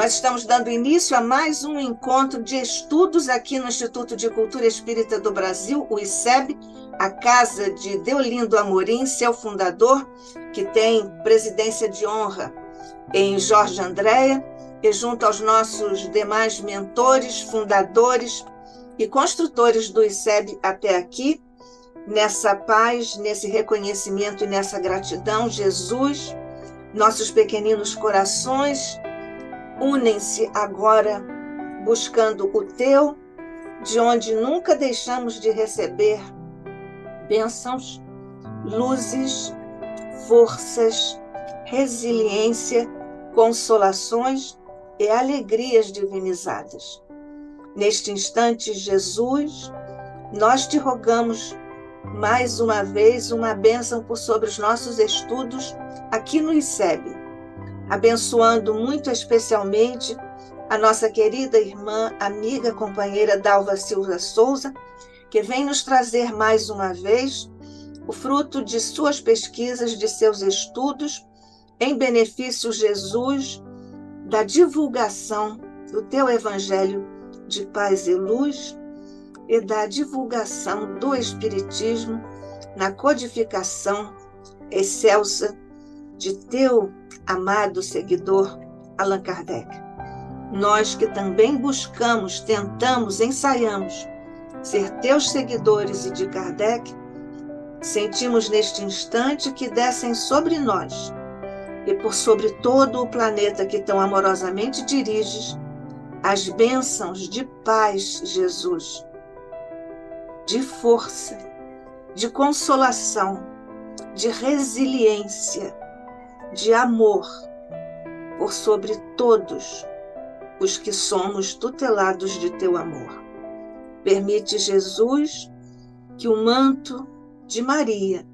Nós estamos dando início a mais um encontro de estudos aqui no Instituto de Cultura Espírita do Brasil, o ICEB, a casa de Deolindo Amorim, seu fundador, que tem presidência de honra em Jorge Andréa, e junto aos nossos demais mentores, fundadores e construtores do ICEB até aqui, nessa paz, nesse reconhecimento e nessa gratidão, Jesus, nossos pequeninos corações unem-se agora buscando o teu, de onde nunca deixamos de receber bênçãos, luzes, forças, resiliência, consolações e alegrias divinizadas. Neste instante, Jesus, nós te rogamos mais uma vez uma bênção por sobre os nossos estudos aqui no ICEB, abençoando muito especialmente a nossa querida irmã, amiga, companheira Dalva Silva Souza, que vem nos trazer mais uma vez o fruto de suas pesquisas, de seus estudos, em benefício, Jesus, da divulgação do teu Evangelho de paz e luz e da divulgação do Espiritismo na codificação excelsa de teu amado seguidor Allan Kardec. Nós que também buscamos, tentamos, ensaiamos ser teus seguidores e de Kardec, sentimos neste instante que descem sobre nós e por sobre todo o planeta que tão amorosamente diriges as bênçãos de paz, Jesus, de força, de consolação, de resiliência, de amor por sobre todos os que somos tutelados de teu amor. Permite, Jesus, que o manto de Maria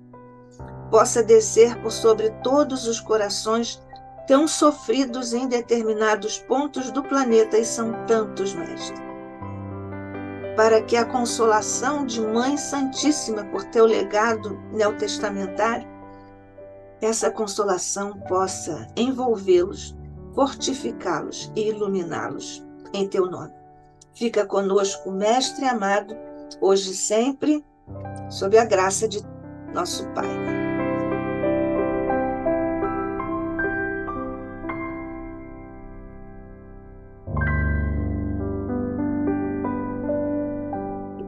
possa descer por sobre todos os corações tão sofridos em determinados pontos do planeta, e são tantos, Mestre, para que a consolação de Mãe Santíssima por teu legado neotestamentário, essa consolação possa envolvê-los, fortificá-los e iluminá-los em teu nome. Fica conosco, Mestre amado, hoje e sempre, sob a graça de nosso Pai.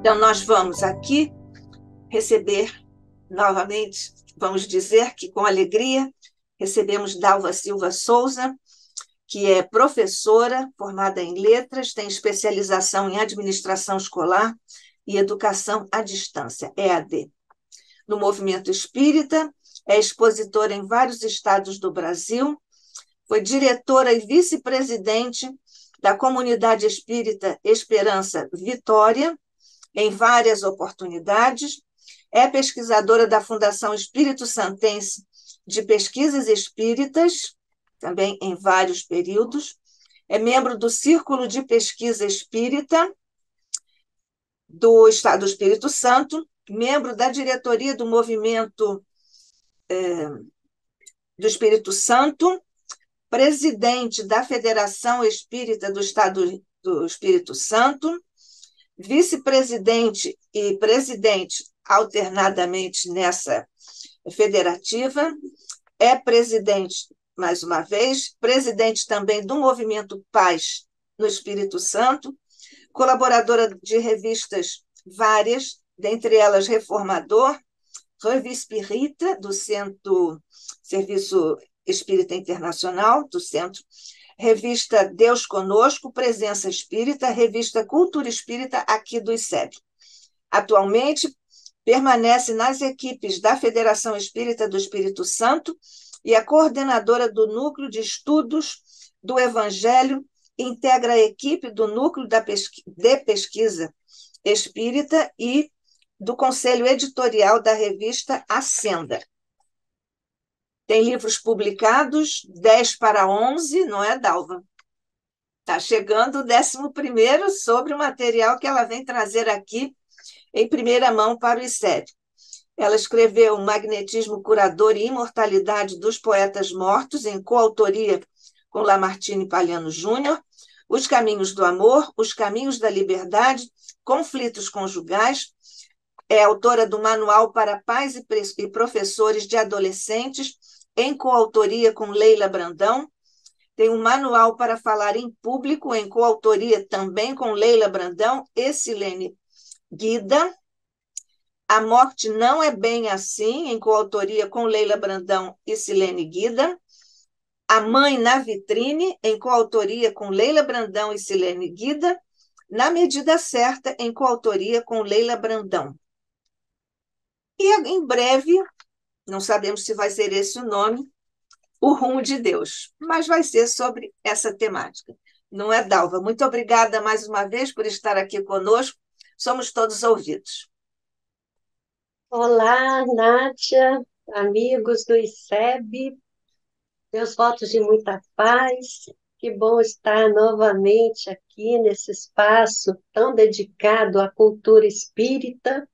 Então, nós vamos aqui receber novamente, vamos dizer que com alegria, recebemos Dalva Silva Souza, que é professora, formada em letras, tem especialização em administração escolar e educação à distância, EAD. No movimento espírita, é expositora em vários estados do Brasil, foi diretora e vice-presidente da Comunidade Espírita Esperança Vitória, em várias oportunidades, é pesquisadora da Fundação Espírito Santense de Pesquisas Espíritas, também em vários períodos, é membro do Círculo de Pesquisa Espírita do Estado do Espírito Santo, membro da diretoria do Movimento do Espírito Santo, presidente da Federação Espírita do Estado do Espírito Santo, vice-presidente e presidente alternadamente nessa federativa, é presidente, mais uma vez, presidente também do Movimento Paz no Espírito Santo, colaboradora de revistas várias, dentre elas Reformador, Revue Espírita, do Centro Serviço Espírita Internacional, do Centro, revista Deus Conosco, Presença Espírita, revista Cultura Espírita aqui do ICEB. Atualmente, permanece nas equipes da Federação Espírita do Espírito Santo e é coordenadora do Núcleo de Estudos do Evangelho, integra a equipe do Núcleo de Pesquisa Espírita e do Conselho Editorial da revista Ascenda. Tem livros publicados, 10 para 11, não é, Dalva? Está chegando o 11º sobre o material que ela vem trazer aqui em primeira mão para o ICEB. Ela escreveu Magnetismo Curador e Imortalidade dos Poetas Mortos, em coautoria com Lamartine Palhano Júnior, Os Caminhos do Amor, Os Caminhos da Liberdade, Conflitos Conjugais. É autora do Manual para Pais e Professores de Adolescentes, em coautoria com Leila Brandão. Tem um Manual para Falar em Público, em coautoria também com Leila Brandão e Silene Guida. A Morte Não é Bem Assim, em coautoria com Leila Brandão e Silene Guida. A Mãe na Vitrine, em coautoria com Leila Brandão e Silene Guida. Na Medida Certa, em coautoria com Leila Brandão. E em breve, não sabemos se vai ser esse o nome, O Rumo de Deus, mas vai ser sobre essa temática. Não é, Dalva? Muito obrigada mais uma vez por estar aqui conosco. Somos todos ouvidos. Olá, Nádia, amigos do ICEB, meus votos de muita paz. Que bom estar novamente aqui nesse espaço tão dedicado à cultura espírita.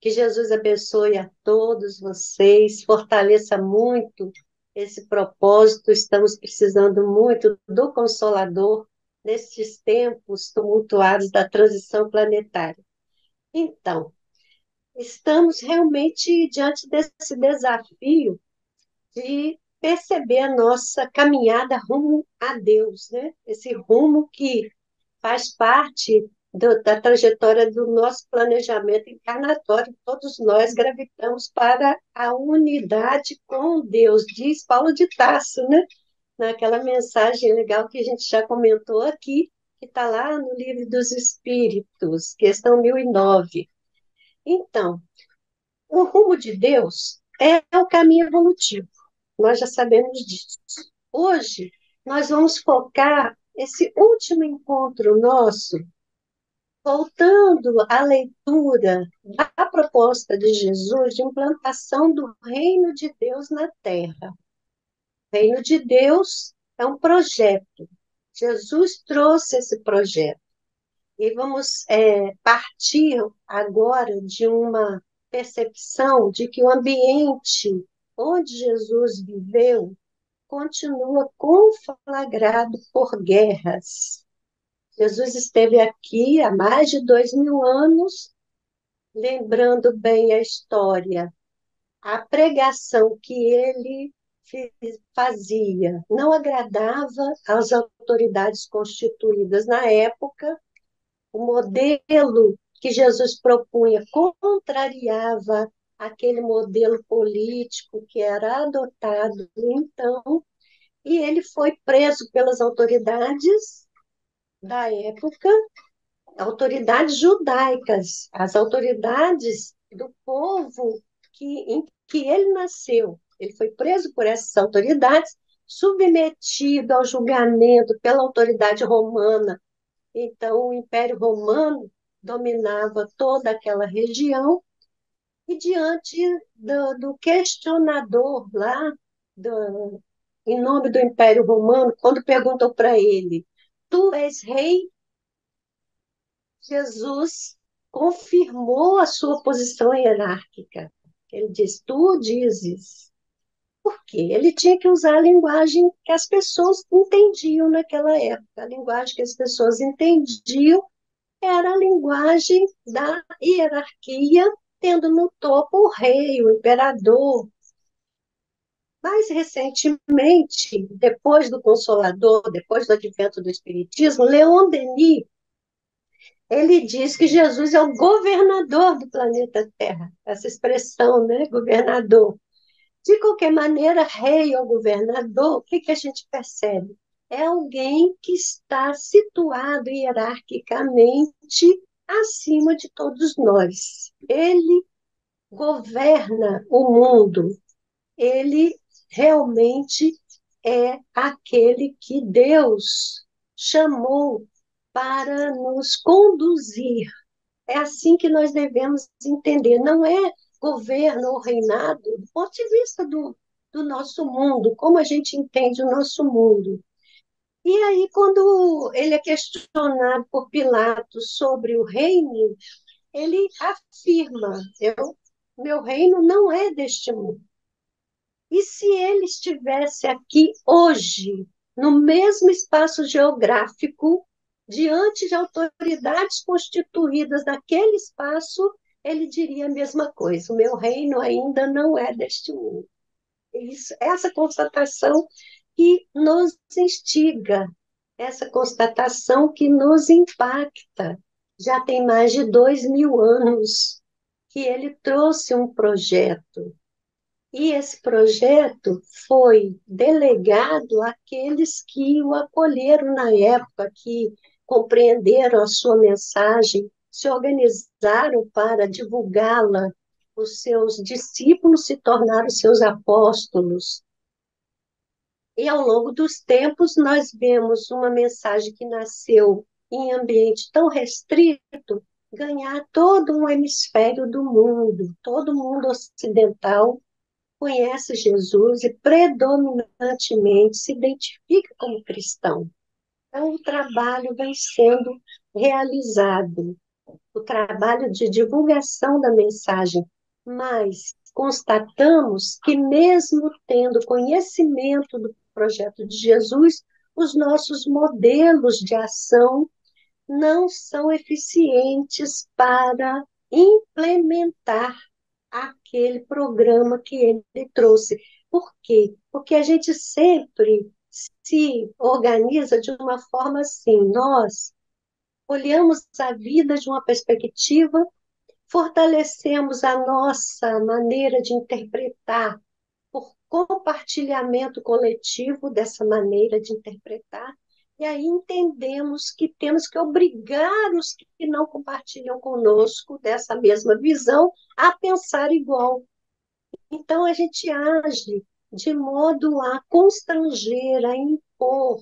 Que Jesus abençoe a todos vocês, fortaleça muito esse propósito. Estamos precisando muito do Consolador nesses tempos tumultuados da transição planetária. Então, estamos realmente diante desse desafio de perceber a nossa caminhada rumo a Deus, né? Esse rumo que faz parte da trajetória do nosso planejamento encarnatório. Todos nós gravitamos para a unidade com Deus, diz Paulo de Tarso, né? Naquela mensagem legal que a gente já comentou aqui, que está lá no Livro dos Espíritos, questão 1009. Então, o rumo de Deus é o caminho evolutivo, nós já sabemos disso. Hoje, nós vamos focar esse último encontro nosso, voltando à leitura da proposta de Jesus de implantação do reino de Deus na Terra. O reino de Deus é um projeto. Jesus trouxe esse projeto. E vamos partir agora de uma percepção de que o ambiente onde Jesus viveu continua conflagrado por guerras. Jesus esteve aqui há mais de 2000 anos, lembrando bem a história. A pregação que ele fazia não agradava às autoridades constituídas na época. O modelo que Jesus propunha contrariava aquele modelo político que era adotado, então, e ele foi preso pelas autoridades da época, autoridades judaicas, as autoridades do povo em que ele nasceu. Ele foi preso por essas autoridades, submetido ao julgamento pela autoridade romana. Então, o Império Romano dominava toda aquela região, e diante do questionador lá, em nome do Império Romano, quando perguntou para ele: Tu és rei? Jesus confirmou a sua posição hierárquica. Ele diz: Tu dizes. Porque ele tinha que usar a linguagem que as pessoas entendiam naquela época. A linguagem que as pessoas entendiam era a linguagem da hierarquia, tendo no topo o rei, o imperador. Mais recentemente, depois do Consolador, depois do advento do Espiritismo, Leon Denis, ele diz que Jesus é o governador do planeta Terra. Essa expressão, né, governador. De qualquer maneira, rei ou governador, o que a gente percebe? É alguém que está situado hierarquicamente acima de todos nós. Ele governa o mundo. Ele realmente é aquele que Deus chamou para nos conduzir. É assim que nós devemos entender. Não é governo ou reinado do ponto de vista do nosso mundo, como a gente entende o nosso mundo. E aí, quando ele é questionado por Pilatos sobre o reino, ele afirma: meu reino não é deste mundo. E se ele estivesse aqui hoje, no mesmo espaço geográfico, diante de autoridades constituídas naquele espaço, ele diria a mesma coisa: o meu reino ainda não é deste mundo. Isso, essa constatação que nos instiga, essa constatação que nos impacta. Já tem mais de 2000 anos que ele trouxe um projeto, e esse projeto foi delegado àqueles que o acolheram na época, que compreenderam a sua mensagem, se organizaram para divulgá-la. Os seus discípulos se tornaram seus apóstolos. E ao longo dos tempos, nós vemos uma mensagem que nasceu em ambiente tão restrito ganhar todo um hemisfério do mundo. Todo mundo ocidental conhece Jesus e predominantemente se identifica como cristão. Então, o trabalho vem sendo realizado, o trabalho de divulgação da mensagem, mas constatamos que, mesmo tendo conhecimento do projeto de Jesus, os nossos modelos de ação não são eficientes para implementar aquele programa que ele trouxe. Por quê? Porque a gente sempre se organiza de uma forma assim, nós olhamos a vida de uma perspectiva, fortalecemos a nossa maneira de interpretar por compartilhamento coletivo dessa maneira de interpretar, e aí entendemos que temos que obrigar os que não compartilham conosco dessa mesma visão a pensar igual. Então, a gente age de modo a constranger, a impor,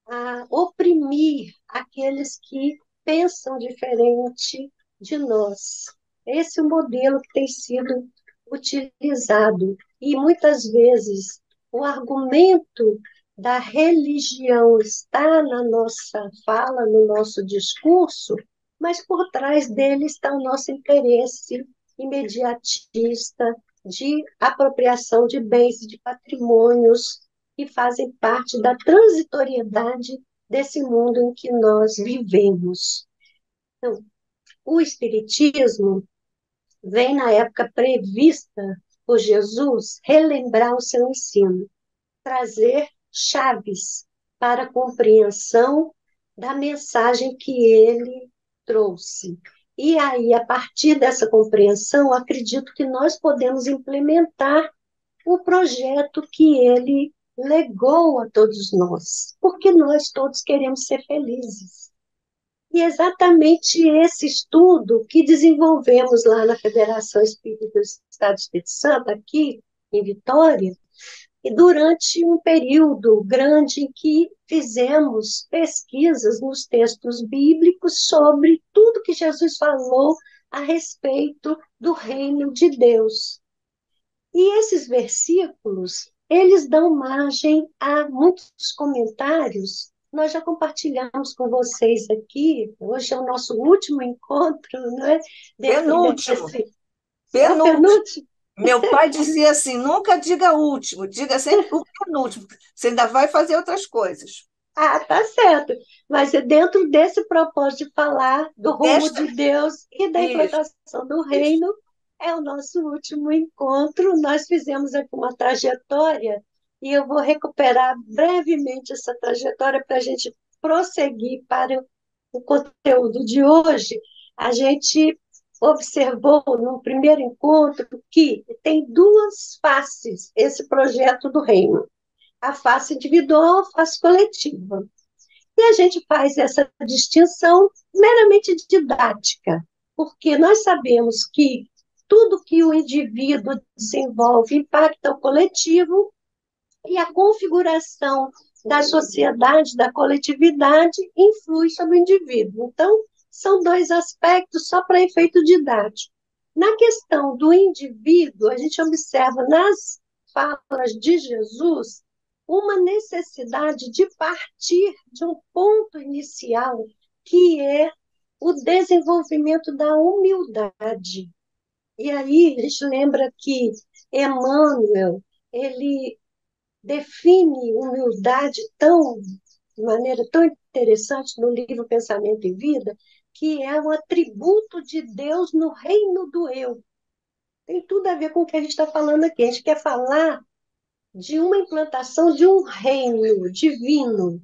a oprimir aqueles que pensam diferente de nós. Esse é o modelo que tem sido utilizado. E muitas vezes o argumento da religião está na nossa fala, no nosso discurso, mas por trás dele está o nosso interesse imediatista de apropriação de bens e de patrimônios que fazem parte da transitoriedade desse mundo em que nós vivemos. Então, o Espiritismo vem na época prevista por Jesus relembrar o seu ensino, trazer chaves para a compreensão da mensagem que ele trouxe. E aí, a partir dessa compreensão, acredito que nós podemos implementar o projeto que ele legou a todos nós, porque nós todos queremos ser felizes. E exatamente esse estudo que desenvolvemos lá na Federação Espírita do Estado do Espírito Santo, aqui em Vitória, e durante um período grande em que fizemos pesquisas nos textos bíblicos sobre tudo que Jesus falou a respeito do reino de Deus. E esses versículos, eles dão margem a muitos comentários. Nós já compartilhamos com vocês aqui, hoje é o nosso último encontro, né? Dentro Penúltimo, desse... É o penúltimo. penúltimo? Meu pai dizia assim: nunca diga último, diga sempre o penúltimo. Você ainda vai fazer outras coisas. Ah, tá certo. Mas é dentro desse propósito de falar do rumo Desta, de Deus e da isso, implantação do isso. reino, é o nosso último encontro. Nós fizemos aqui uma trajetória e eu vou recuperar brevemente essa trajetória para a gente prosseguir para o conteúdo de hoje. A gente observou no primeiro encontro que tem duas faces esse projeto do reino: a face individual, a face coletiva. E a gente faz essa distinção meramente didática, porque nós sabemos que tudo que o indivíduo desenvolve impacta o coletivo, e a configuração da sociedade, da coletividade, influi sobre o indivíduo. Então, são dois aspectos só para efeito didático. Na questão do indivíduo, a gente observa nas falas de Jesus uma necessidade de partir de um ponto inicial, que é o desenvolvimento da humildade. E aí a gente lembra que Emmanuel, ele define humildade de maneira tão interessante no livro Pensamento e Vida, que é um atributo de Deus no reino do eu. Tem tudo a ver com o que a gente está falando aqui. A gente quer falar de uma implantação de um reino divino.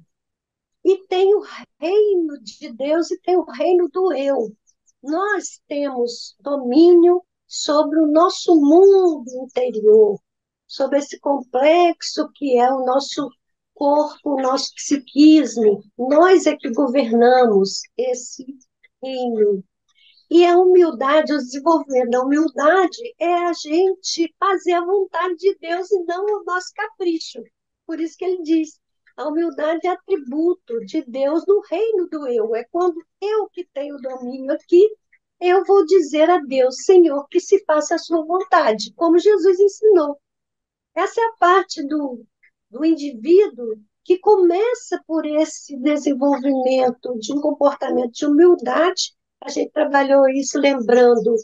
E tem o reino de Deus e tem o reino do eu. Nós temos domínio sobre o nosso mundo interior, sobre esse complexo que é o nosso corpo, o nosso psiquismo. Nós é que governamos esse reino. E a humildade, o desenvolvimento da humildade é a gente fazer a vontade de Deus e não o nosso capricho. Por isso que ele diz, a humildade é atributo de Deus no reino do eu. É quando eu que tenho domínio aqui, eu vou dizer a Deus, Senhor, que se faça a sua vontade, como Jesus ensinou. Essa é a parte do indivíduo que começa por esse desenvolvimento de um comportamento de humildade. A gente trabalhou isso lembrando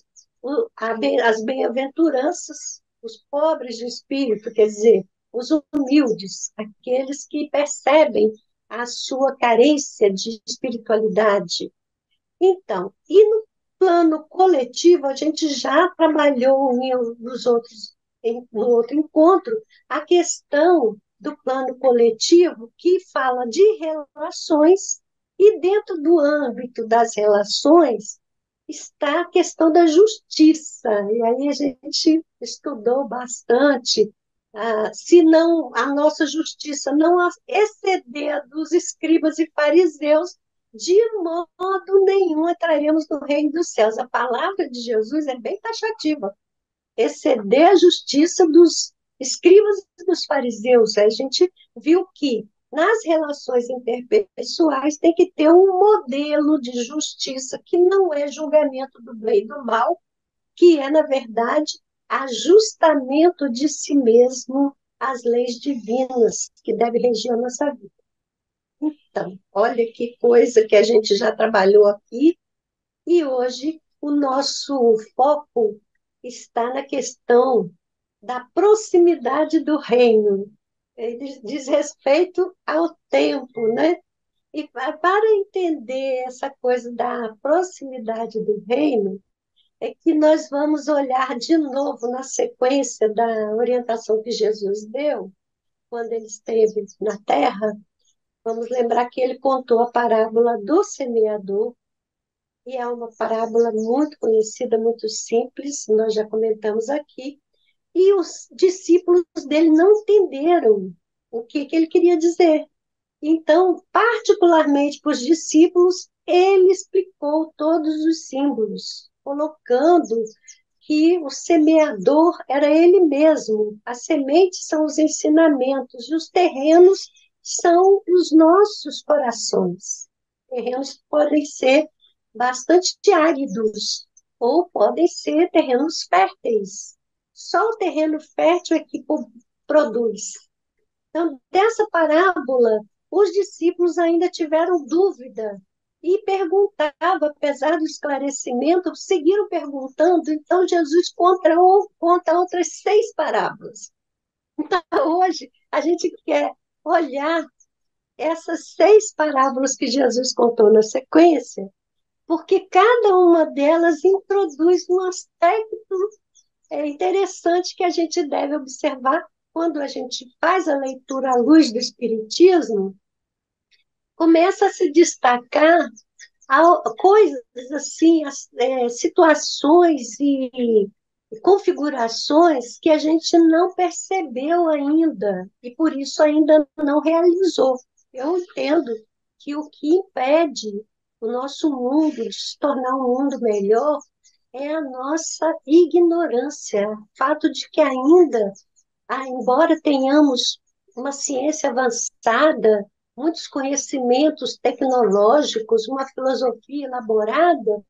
as bem-aventuranças, os pobres de espírito, quer dizer, os humildes, aqueles que percebem a sua carência de espiritualidade. Então, e no plano coletivo, a gente já trabalhou no outro encontro a questão do plano coletivo que fala de relações, e dentro do âmbito das relações está a questão da justiça. E aí a gente estudou bastante. Se não a nossa justiça não exceder a dos escribas e fariseus, de modo nenhum entraremos no reino dos céus. A palavra de Jesus é bem taxativa. Exceder a justiça dos escribas e dos fariseus. A gente viu que nas relações interpessoais tem que ter um modelo de justiça que não é julgamento do bem e do mal, que é, na verdade, ajustamento de si mesmo às leis divinas que devem reger a nossa vida. Então, olha que coisa que a gente já trabalhou aqui, e hoje o nosso foco está na questão da proximidade do reino. Ele diz respeito ao tempo, né? E para entender essa coisa da proximidade do reino, é que nós vamos olhar de novo na sequência da orientação que Jesus deu, quando ele esteve na Terra. Vamos lembrar que ele contou a parábola do semeador, e é uma parábola muito conhecida, muito simples, nós já comentamos aqui, e os discípulos dele não entenderam o que ele queria dizer. Então, particularmente para os discípulos, ele explicou todos os símbolos, colocando que o semeador era ele mesmo, as sementes são os ensinamentos, e os terrenos são os nossos corações. Terrenos podem ser bastante áridos, ou podem ser terrenos férteis. Só o terreno fértil é que produz. Então, dessa parábola, os discípulos ainda tiveram dúvida e perguntavam, apesar do esclarecimento, seguiram perguntando. Então, Jesus conta outras 6 parábolas. Então, hoje, a gente quer olhar essas 6 parábolas que Jesus contou na sequência, porque cada uma delas introduz um aspecto interessante que a gente deve observar quando a gente faz a leitura à luz do Espiritismo. Começa a se destacar coisas assim, situações e configurações que a gente não percebeu ainda e por isso ainda não realizou. Eu entendo que o que impede o nosso mundo de se tornar um mundo melhor é a nossa ignorância, o fato de que ainda, embora tenhamos uma ciência avançada, muitos conhecimentos tecnológicos, uma filosofia elaborada,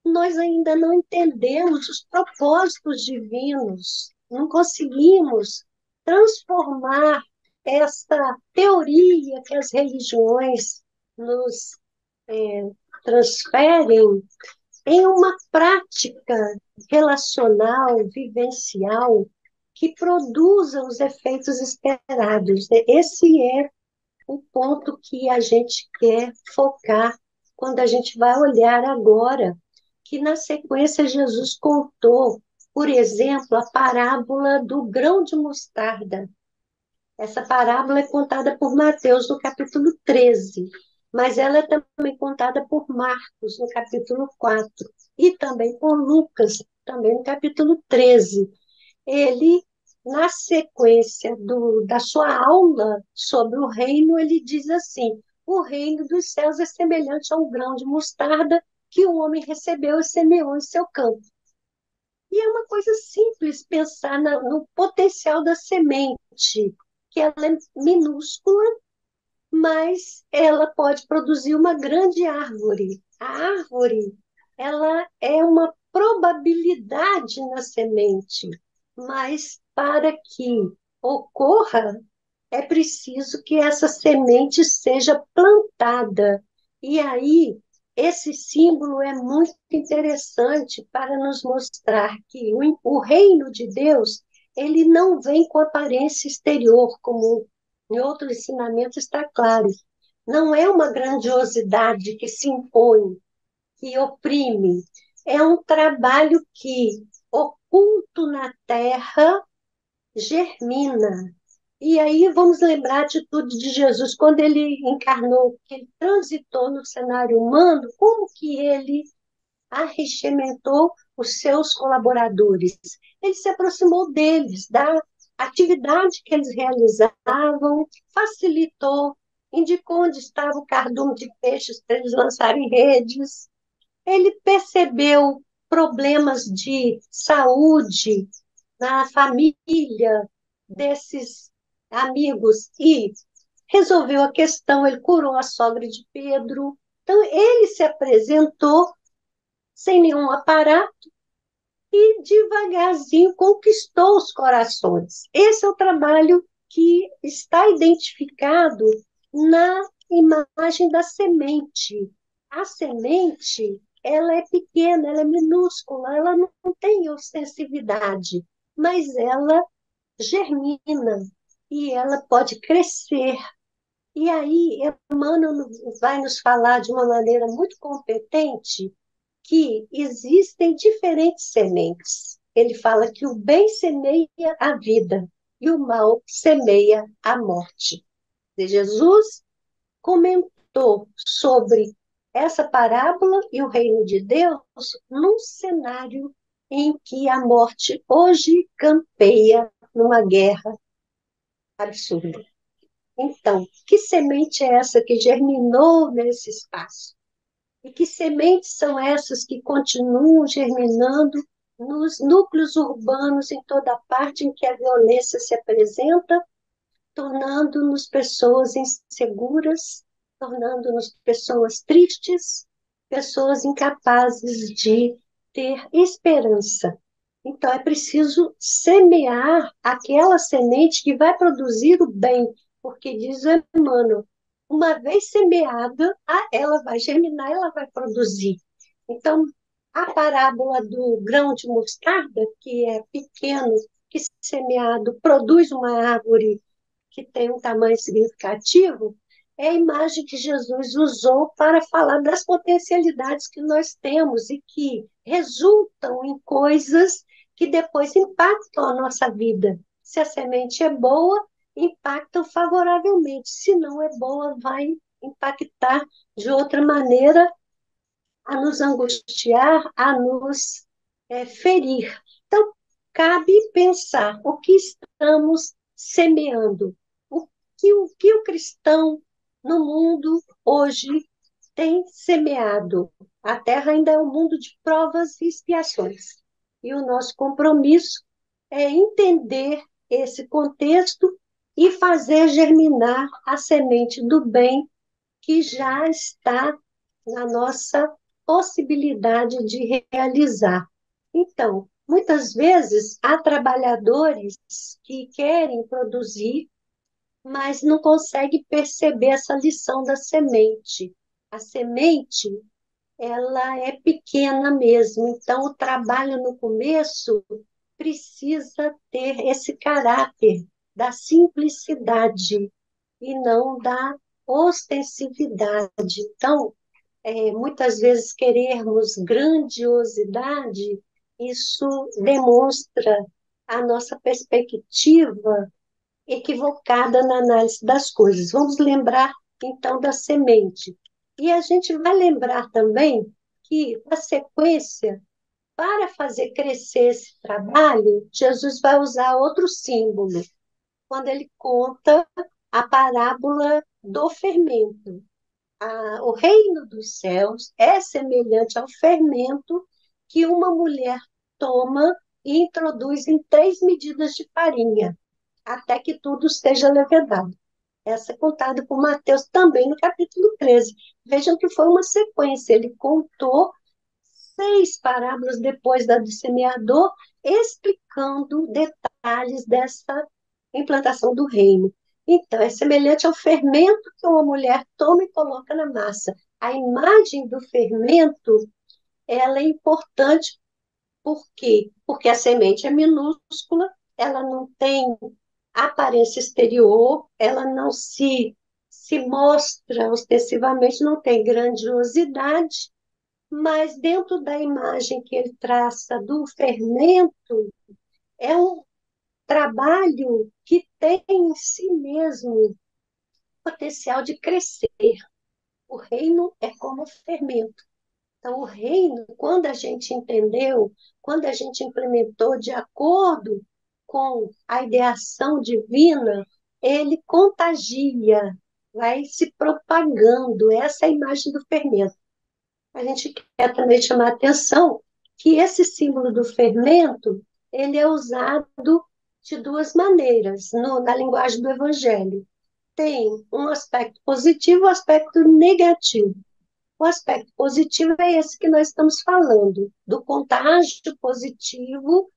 nós ainda não entendemos os propósitos divinos, não conseguimos transformar essa teoria que as religiões nos transferem em uma prática relacional, vivencial, que produza os efeitos esperados. Esse é o ponto que a gente quer focar quando a gente vai olhar agora, que na sequência Jesus contou, por exemplo, a parábola do grão de mostarda. Essa parábola é contada por Mateus no capítulo 13, mas ela é também contada por Marcos no capítulo 4 e também por Lucas, também no capítulo 13. Ele, na sequência da sua aula sobre o reino, ele diz assim: o reino dos céus é semelhante a um grão de mostarda que um homem recebeu e semeou em seu campo. E é uma coisa simples pensar no potencial da semente, que ela é minúscula, mas ela pode produzir uma grande árvore. A árvore, ela é uma probabilidade na semente, mas para que ocorra, é preciso que essa semente seja plantada. E aí, esse símbolo é muito interessante para nos mostrar que o reino de Deus, ele não vem com aparência exterior, como em outro ensinamento está claro. Não é uma grandiosidade que se impõe, que oprime. É um trabalho que, oculto na terra, germina. E aí vamos lembrar a atitude de Jesus quando ele encarnou, que ele transitou no cenário humano, como que ele arregimentou os seus colaboradores. Ele se aproximou deles, da atividade que eles realizavam, facilitou, indicou onde estava o cardume de peixes para eles lançarem redes. Ele percebeu problemas de saúde na família desses amigos e resolveu a questão. Ele curou a sogra de Pedro. Então, ele se apresentou sem nenhum aparato e devagarzinho conquistou os corações. Esse é o trabalho que está identificado na imagem da semente. A semente, ela é pequena, ela é minúscula, ela não tem ostensividade, mas ela germina e ela pode crescer. E aí, Emmanuel vai nos falar de uma maneira muito competente que existem diferentes sementes. Ele fala que o bem semeia a vida e o mal semeia a morte. E Jesus comentou sobre essa parábola e o reino de Deus num cenário em que a morte hoje campeia numa guerra absurda. Então, que semente é essa que germinou nesse espaço? E que sementes são essas que continuam germinando nos núcleos urbanos, em toda parte em que a violência se apresenta, tornando-nos pessoas inseguras, tornando-nos pessoas tristes, pessoas incapazes de ter esperança. Então, é preciso semear aquela semente que vai produzir o bem, porque diz o Emmanuel, uma vez semeada, ela vai germinar, ela vai produzir. Então, a parábola do grão de mostarda, que é pequeno, que semeado produz uma árvore que tem um tamanho significativo, é a imagem que Jesus usou para falar das potencialidades que nós temos e que resultam em coisas que depois impactam a nossa vida. Se a semente é boa, impactam favoravelmente. Se não é boa, vai impactar de outra maneira, a nos angustiar, a nos ferir. Então, cabe pensar o que estamos semeando, o que o cristão no mundo hoje tem semeado. A Terra ainda é um mundo de provas e expiações. E o nosso compromisso é entender esse contexto e fazer germinar a semente do bem que já está na nossa possibilidade de realizar. Então, muitas vezes há trabalhadores que querem produzir, mas não conseguem perceber essa lição da semente. A semente, ela é pequena mesmo, então o trabalho no começo precisa ter esse caráter da simplicidade e não da ostensividade. Então, muitas vezes querermos grandiosidade, isso demonstra a nossa perspectiva equivocada na análise das coisas. Vamos lembrar, então, da semente. E a gente vai lembrar também que, na sequência, para fazer crescer esse trabalho, Jesus vai usar outro símbolo, quando ele conta a parábola do fermento. O reino dos céus é semelhante ao fermento que uma mulher toma e introduz em 3 medidas de farinha, até que tudo esteja levedado. Essa é contada por Mateus também no capítulo 13. Vejam que foi uma sequência. Ele contou 6 parábolas depois da do semeador, explicando detalhes dessa implantação do reino. Então, é semelhante ao fermento que uma mulher toma e coloca na massa. A imagem do fermento, ela é importante. Por quê? Porque a semente é minúscula, ela não tem aparência exterior, ela não se mostra ostensivamente, não tem grandiosidade, mas dentro da imagem que ele traça do fermento, é um trabalho que tem em si mesmo potencial de crescer. O reino é como fermento. Então, o reino, quando a gente entendeu, quando a gente implementou de acordo com a ideação divina, ele contagia, vai se propagando. Essa é a imagem do fermento. A gente quer também chamar a atenção que esse símbolo do fermento, ele é usado de 2 maneiras na linguagem do Evangelho. Tem um aspecto positivo e um aspecto negativo. O aspecto positivo é esse que nós estamos falando, do contágio positivo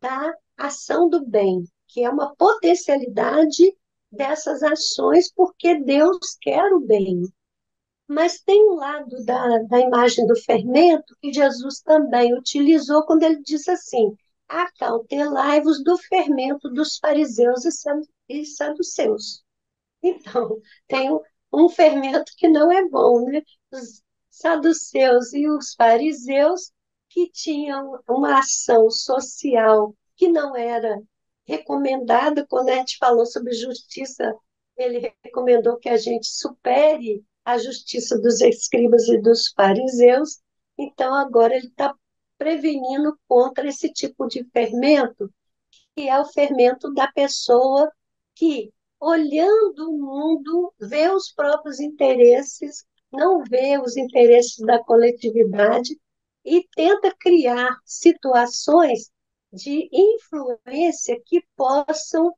da ação do bem, que é uma potencialidade dessas ações, porque Deus quer o bem. Mas tem um lado da imagem do fermento que Jesus também utilizou quando ele disse assim: acautelai-vos do fermento dos fariseus e saduceus. Então, tem um fermento que não é bom, né? Os saduceus e os fariseus que tinham uma ação social que não era recomendada. Quando a gente falou sobre justiça, ele recomendou que a gente supere a justiça dos escribas e dos fariseus. Então, agora ele está prevenindo contra esse tipo de fermento, que é o fermento da pessoa que, olhando o mundo, vê os próprios interesses, não vê os interesses da coletividade e tenta criar situações de influência que possam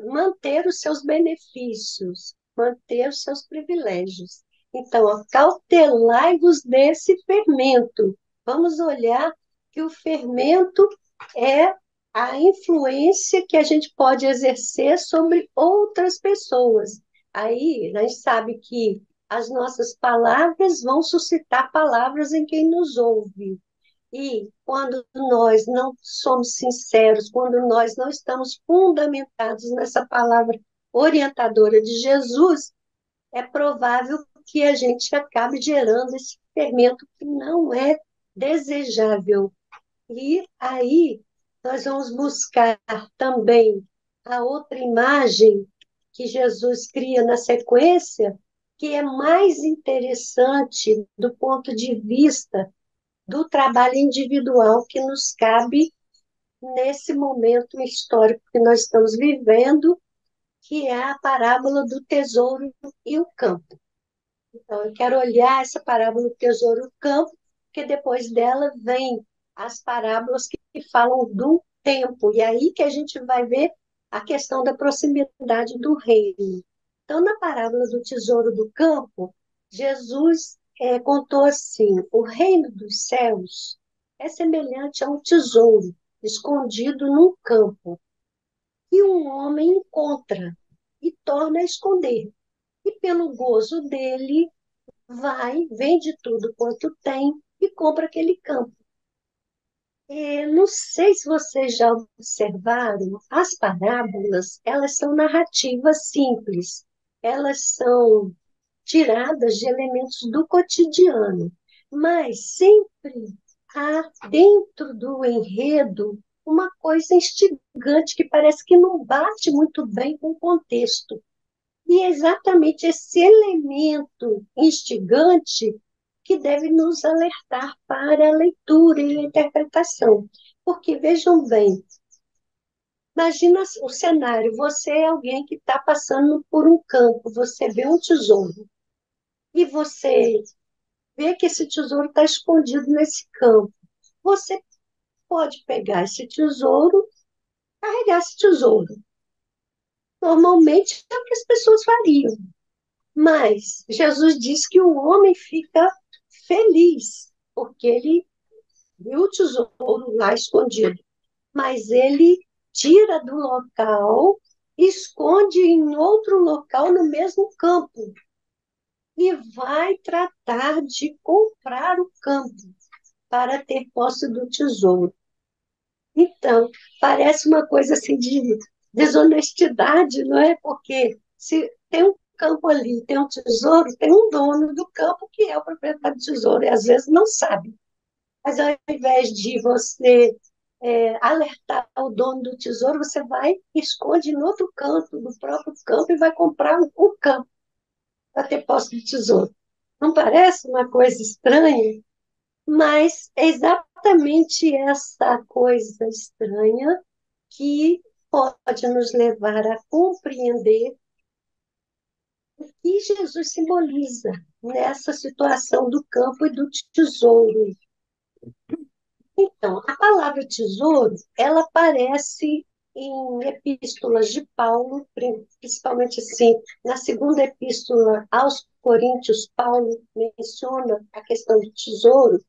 manter os seus benefícios, manter os seus privilégios. Então, acautelai-vos desse fermento. Vamos olhar que o fermento é a influência que a gente pode exercer sobre outras pessoas. Aí a gente sabe que as nossas palavras vão suscitar palavras em quem nos ouve. E quando nós não somos sinceros, quando nós não estamos fundamentados nessa palavra orientadora de Jesus, é provável que a gente acabe gerando esse fermento que não é desejável. E aí nós vamos buscar também a outra imagem que Jesus cria na sequência, que é mais interessante do ponto de vista do trabalho individual que nos cabe nesse momento histórico que nós estamos vivendo, que é a parábola do tesouro e o campo. Então, eu quero olhar essa parábola do tesouro e o campo, porque depois dela vem as parábolas que falam do tempo, e aí que a gente vai ver a questão da proximidade do reino. Então, na parábola do tesouro do campo, Jesus contou assim: o reino dos céus é semelhante a um tesouro escondido num campo, que um homem encontra e torna a esconder. E pelo gozo dele, vai, vende tudo quanto tem e compra aquele campo. Não sei se vocês já observaram, as parábolas, elas são narrativas simples, elas são tiradas de elementos do cotidiano, mas sempre há dentro do enredo uma coisa instigante que parece que não bate muito bem com o contexto. E é exatamente esse elemento instigante que deve nos alertar para a leitura e a interpretação. Porque, vejam bem, imagina o cenário, você é alguém que está passando por um campo, você vê um tesouro, e você vê que esse tesouro está escondido nesse campo. Você pode pegar esse tesouro, carregar esse tesouro. Normalmente é o que as pessoas fariam. Mas Jesus diz que o homem fica feliz, porque ele viu o tesouro lá escondido. Mas ele tira do local, esconde em outro local no mesmo campo e vai tratar de comprar o campo para ter posse do tesouro. Então, parece uma coisa assim de desonestidade, não é? Porque se tem um campo ali, tem um tesouro, tem um dono do campo que é o proprietário do tesouro, e às vezes não sabe. Mas ao invés de você alertar o dono do tesouro, você vai, esconde no outro canto do próprio campo e vai comprar um campo para ter posse do tesouro. Não parece uma coisa estranha? Mas é exatamente essa coisa estranha que pode nos levar a compreender o que Jesus simboliza nessa situação do campo e do tesouro. Então, a palavra tesouro, ela aparece em epístolas de Paulo, principalmente assim, na segunda epístola aos Coríntios, Paulo menciona a questão do tesouro.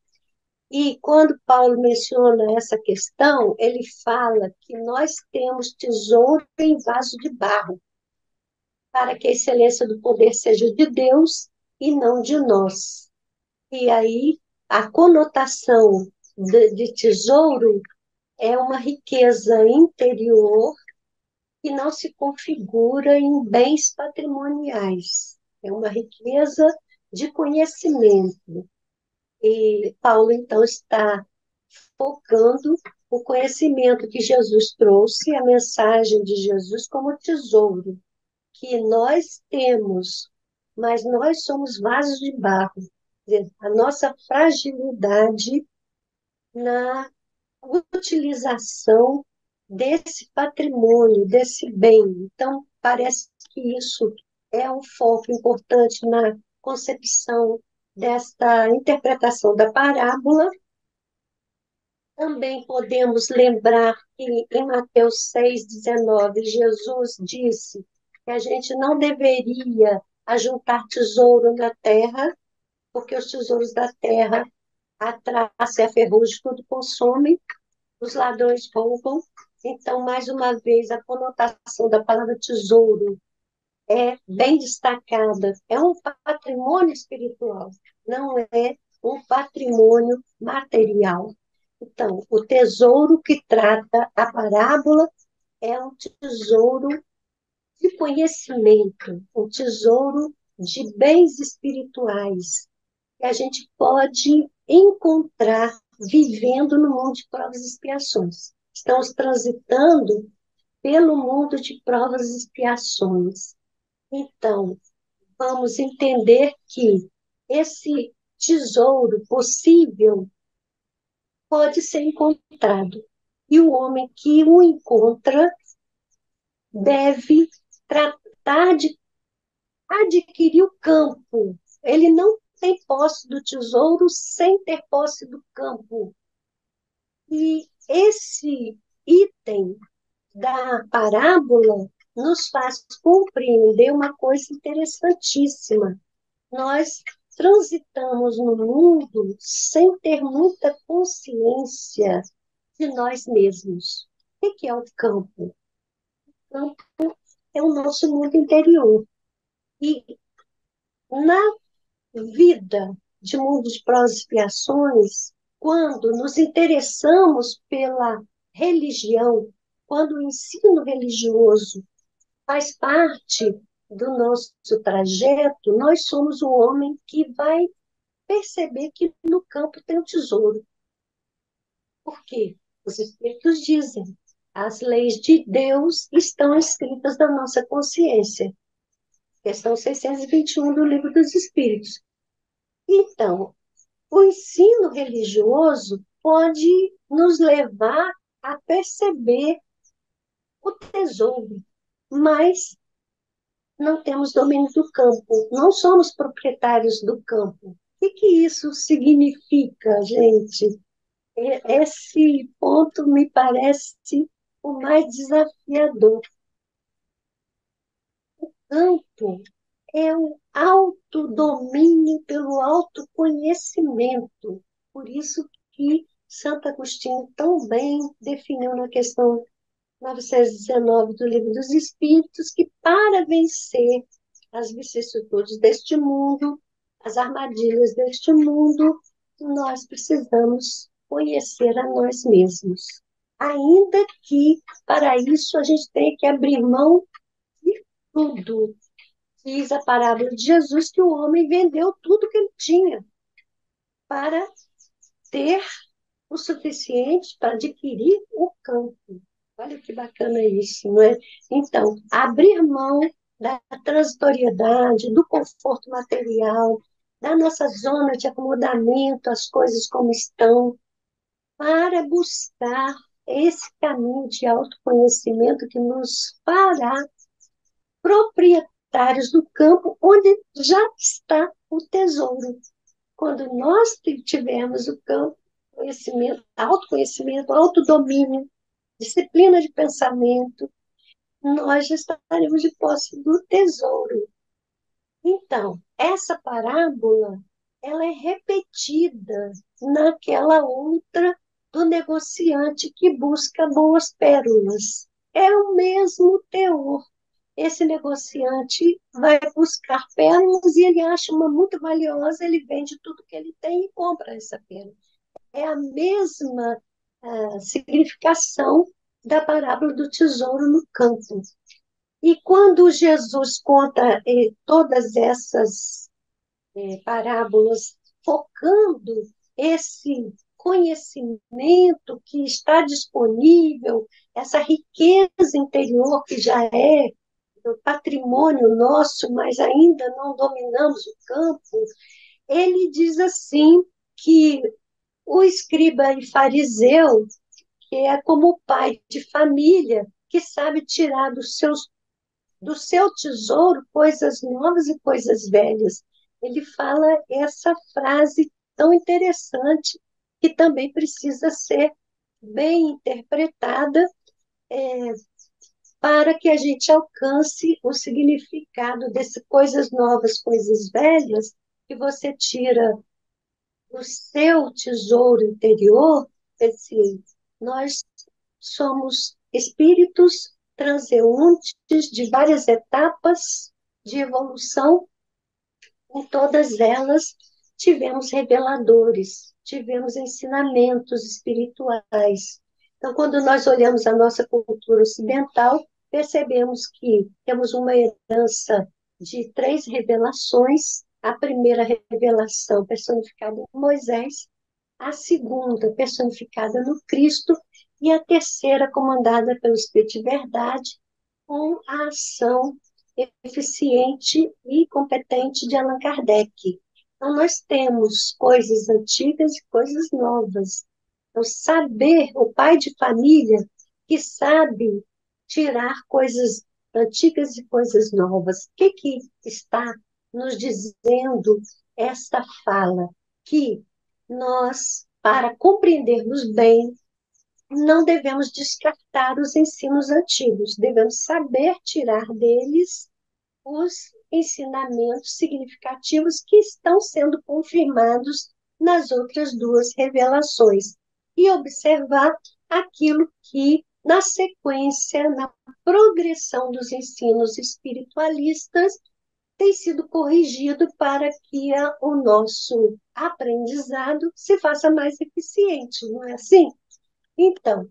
E quando Paulo menciona essa questão, ele fala que nós temos tesouro em vaso de barro, para que a excelência do poder seja de Deus e não de nós. E aí a conotação de tesouro é uma riqueza interior que não se configura em bens patrimoniais. É uma riqueza de conhecimento. E Paulo, então, está focando o conhecimento que Jesus trouxe, a mensagem de Jesus como tesouro, que nós temos, mas nós somos vasos de barro. Quer dizer, a nossa fragilidade na utilização desse patrimônio, desse bem. Então, parece que isso é um foco importante na concepção desta interpretação da parábola. Também podemos lembrar que em Mateus 6,19, Jesus disse que a gente não deveria ajuntar tesouro na terra, porque os tesouros da terra, a traça e a ferrugem tudo consomem, os ladrões roubam. Então, mais uma vez, a conotação da palavra tesouro é bem destacada. É um patrimônio espiritual, não é um patrimônio material. Então, o tesouro que trata a parábola é um tesouro de conhecimento, um tesouro de bens espirituais que a gente pode encontrar vivendo no mundo de provas e expiações. Estamos transitando pelo mundo de provas e expiações. Então, vamos entender que esse tesouro possível pode ser encontrado. E o homem que o encontra deve tratar de adquirir o campo. Ele não tem posse do tesouro sem ter posse do campo. E esse item da parábola nos faz compreender uma coisa interessantíssima. Nós transitamos no mundo sem ter muita consciência de nós mesmos. O que é o campo? O campo é o nosso mundo interior. E na vida de mundo de provas e expiações, quando nos interessamos pela religião, quando o ensino religioso faz parte do nosso trajeto, nós somos o homem que vai perceber que no campo tem um tesouro. Por quê? Os Espíritos dizem, as leis de Deus estão escritas na nossa consciência. Questão 621 do Livro dos Espíritos. Então, o ensino religioso pode nos levar a perceber o tesouro, mas não temos domínio do campo, não somos proprietários do campo. O que isso significa, gente? Esse ponto me parece o mais desafiador. O campo é o autodomínio pelo autoconhecimento. Por isso que Santo Agostinho tão bem definiu na questão 919 do Livro dos Espíritos que para vencer as vicissitudes deste mundo, as armadilhas deste mundo, nós precisamos conhecer a nós mesmos. Ainda que, para isso, a gente tenha que abrir mão de tudo. Diz a parábola de Jesus que o homem vendeu tudo que ele tinha para ter o suficiente para adquirir o campo. Olha que bacana isso, não é? Então, abrir mão da transitoriedade, do conforto material, da nossa zona de acomodamento, as coisas como estão, para buscar esse caminho de autoconhecimento que nos fará proprietários do campo onde já está o tesouro. Quando nós tivermos o campo, conhecimento, autoconhecimento, autodomínio, disciplina de pensamento, nós já estaremos de posse do tesouro. Então, essa parábola, ela é repetida naquela outra do negociante que busca boas pérolas. É o mesmo teor. Esse negociante vai buscar pérolas e ele acha uma muito valiosa, ele vende tudo que ele tem e compra essa pérola. É a mesma significação da parábola do tesouro no campo. E quando Jesus conta todas essas parábolas, focando esse conhecimento que está disponível, essa riqueza interior que já é do patrimônio nosso, mas ainda não dominamos o campo, ele diz assim que o escriba e fariseu, que é como o pai de família, que sabe tirar do seu tesouro coisas novas e coisas velhas. Ele fala essa frase tão interessante, que também precisa ser bem interpretada para que a gente alcance o significado desse coisas novas, coisas velhas, que você tira do seu tesouro interior. Nós somos espíritos transeuntes de várias etapas de evolução. Em todas elas tivemos reveladores, tivemos ensinamentos espirituais. Então, quando nós olhamos a nossa cultura ocidental, percebemos que temos uma herança de 3 revelações. A primeira revelação personificada em Moisés, a segunda personificada no Cristo e a terceira comandada pelo Espírito de Verdade, com a ação eficiente e competente de Allan Kardec. Então, nós temos coisas antigas e coisas novas. Então, saber, o pai de família que sabe tirar coisas antigas e coisas novas. O que está nos dizendo esta fala? Que nós, para compreendermos bem, não devemos descartar os ensinos antigos, devemos saber tirar deles os ensinamentos significativos que estão sendo confirmados nas outras 2 revelações e observar aquilo que, na sequência, na progressão dos ensinos espiritualistas, tem sido corrigido para que o nosso aprendizado se faça mais eficiente, não é assim? Então,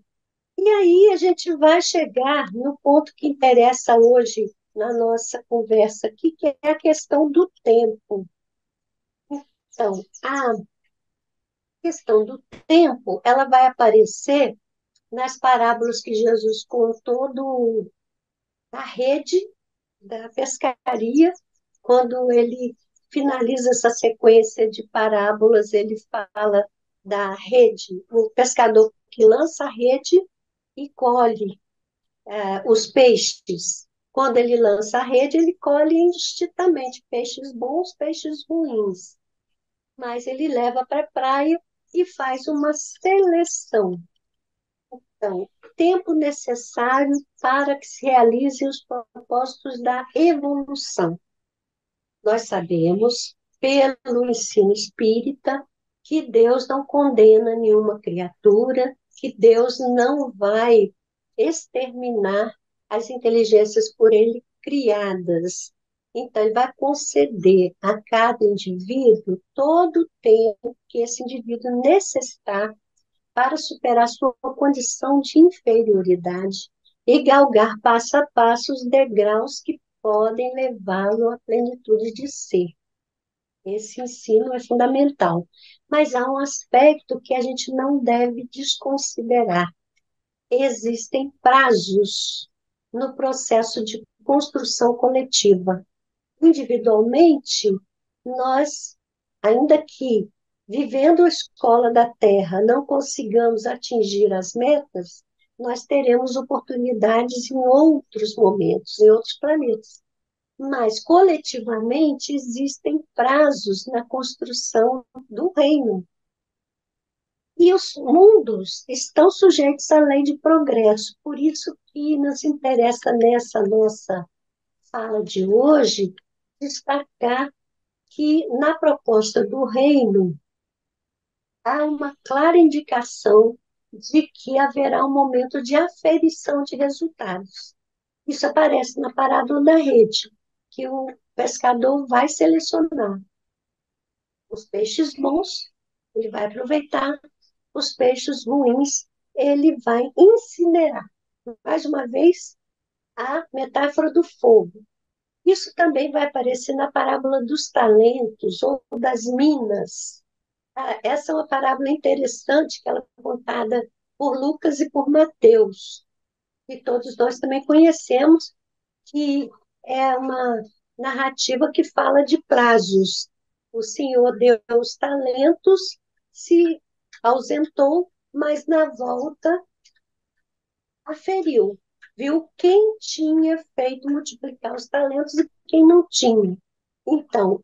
e aí a gente vai chegar no ponto que interessa hoje na nossa conversa aqui, que é a questão do tempo. Então, a questão do tempo, ela vai aparecer nas parábolas que Jesus contou da rede, da pescaria, quando ele finaliza essa sequência de parábolas, ele fala da rede, o pescador que lança a rede e colhe os peixes. Quando ele lança a rede, ele colhe indistintamente peixes bons, peixes ruins. Mas ele leva para a praia e faz uma seleção. Então, tempo necessário para que se realizem os propósitos da evolução. Nós sabemos, pelo ensino espírita, que Deus não condena nenhuma criatura, que Deus não vai exterminar as inteligências por ele criadas. Então, ele vai conceder a cada indivíduo todo o tempo que esse indivíduo necessitar para superar sua condição de inferioridade e galgar passo a passo os degraus que podem levá-lo à plenitude de ser. Esse ensino é fundamental. Mas há um aspecto que a gente não deve desconsiderar. Existem prazos no processo de construção coletiva. Individualmente, nós, ainda que vivendo a escola da Terra não consigamos atingir as metas, nós teremos oportunidades em outros momentos, em outros planetas. Mas, coletivamente, existem prazos na construção do reino. E os mundos estão sujeitos à lei de progresso. Por isso que nos interessa, nessa nossa fala de hoje, destacar que, na proposta do reino, há uma clara indicação de que haverá um momento de aferição de resultados. Isso aparece na parábola da rede, que o pescador vai selecionar os peixes bons, ele vai aproveitar, os peixes ruins, ele vai incinerar. Mais uma vez, a metáfora do fogo. Isso também vai aparecer na parábola dos talentos ou das minas. Essa é uma parábola interessante, que ela é contada por Lucas e por Mateus, que todos nós também conhecemos, que é uma narrativa que fala de prazos. O Senhor deu os talentos, se ausentou, mas na volta aferiu, viu quem tinha feito multiplicar os talentos e quem não tinha. Então,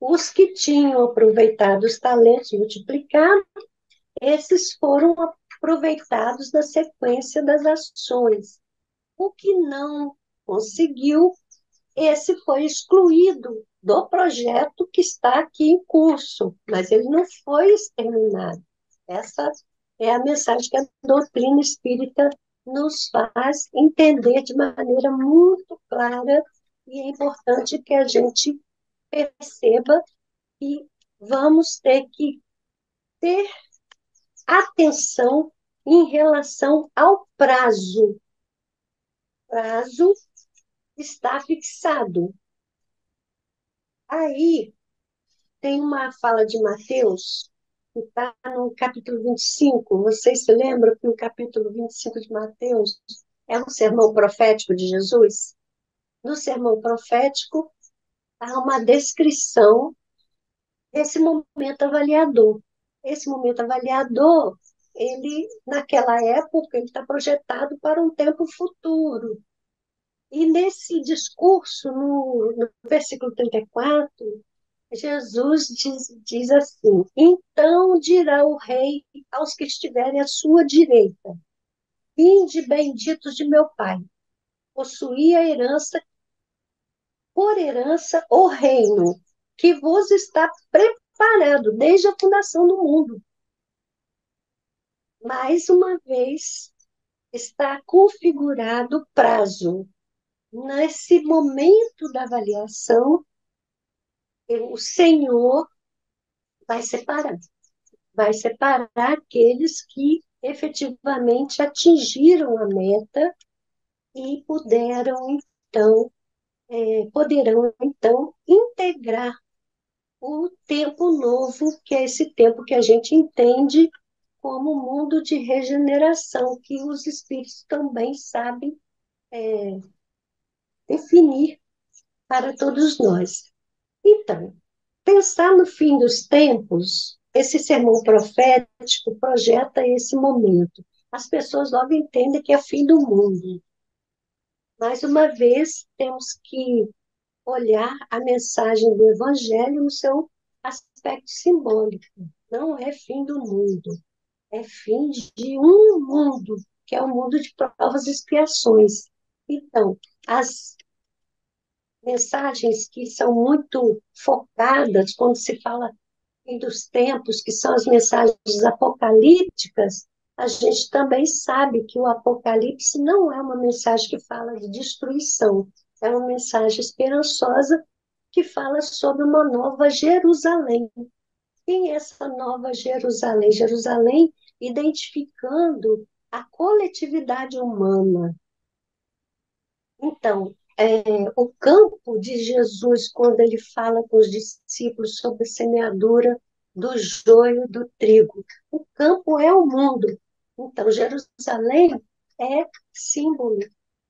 os que tinham aproveitado os talentos multiplicados, esses foram aproveitados na sequência das ações. O que não conseguiu, esse foi excluído do projeto que está aqui em curso, mas ele não foi exterminado. Essa é a mensagem que a doutrina espírita nos faz entender de maneira muito clara, e é importante que a gente perceba que vamos ter que ter atenção em relação ao prazo. O prazo está fixado. Aí tem uma fala de Mateus, que está no capítulo 25. Vocês se lembram que no capítulo 25 de Mateus é um sermão profético de Jesus? No sermão profético, há uma descrição desse momento avaliador. Esse momento avaliador, ele, naquela época, ele está projetado para um tempo futuro. E nesse discurso, no versículo 34, Jesus diz assim: então dirá o rei aos que estiverem à sua direita: vinde benditos de meu Pai, possuí a herança, por herança o reino, que vos está preparado desde a fundação do mundo. Mais uma vez, está configurado o prazo. nesse momento da avaliação, o Senhor vai separar. Vai separar aqueles que efetivamente atingiram a meta e poderão, então, integrar o tempo novo, que é esse tempo que a gente entende como mundo de regeneração, que os espíritos também sabem definir para todos nós. Então, pensar no fim dos tempos, esse sermão profético projeta esse momento. As pessoas logo entendem que é fim do mundo. Mais uma vez, temos que olhar a mensagem do Evangelho no seu aspecto simbólico. Não é fim do mundo, é fim de um mundo, que é o mundo de provas e expiações. Então, as mensagens que são muito focadas, quando se fala fim dos tempos, que são as mensagens apocalípticas, a gente também sabe que o Apocalipse não é uma mensagem que fala de destruição, é uma mensagem esperançosa que fala sobre uma nova Jerusalém. Quem é essa nova Jerusalém? Jerusalém identificando a coletividade humana. Então, o campo de Jesus, quando ele fala com os discípulos sobre a semeadura do joio do trigo, o campo é o mundo. Então, Jerusalém é símbolo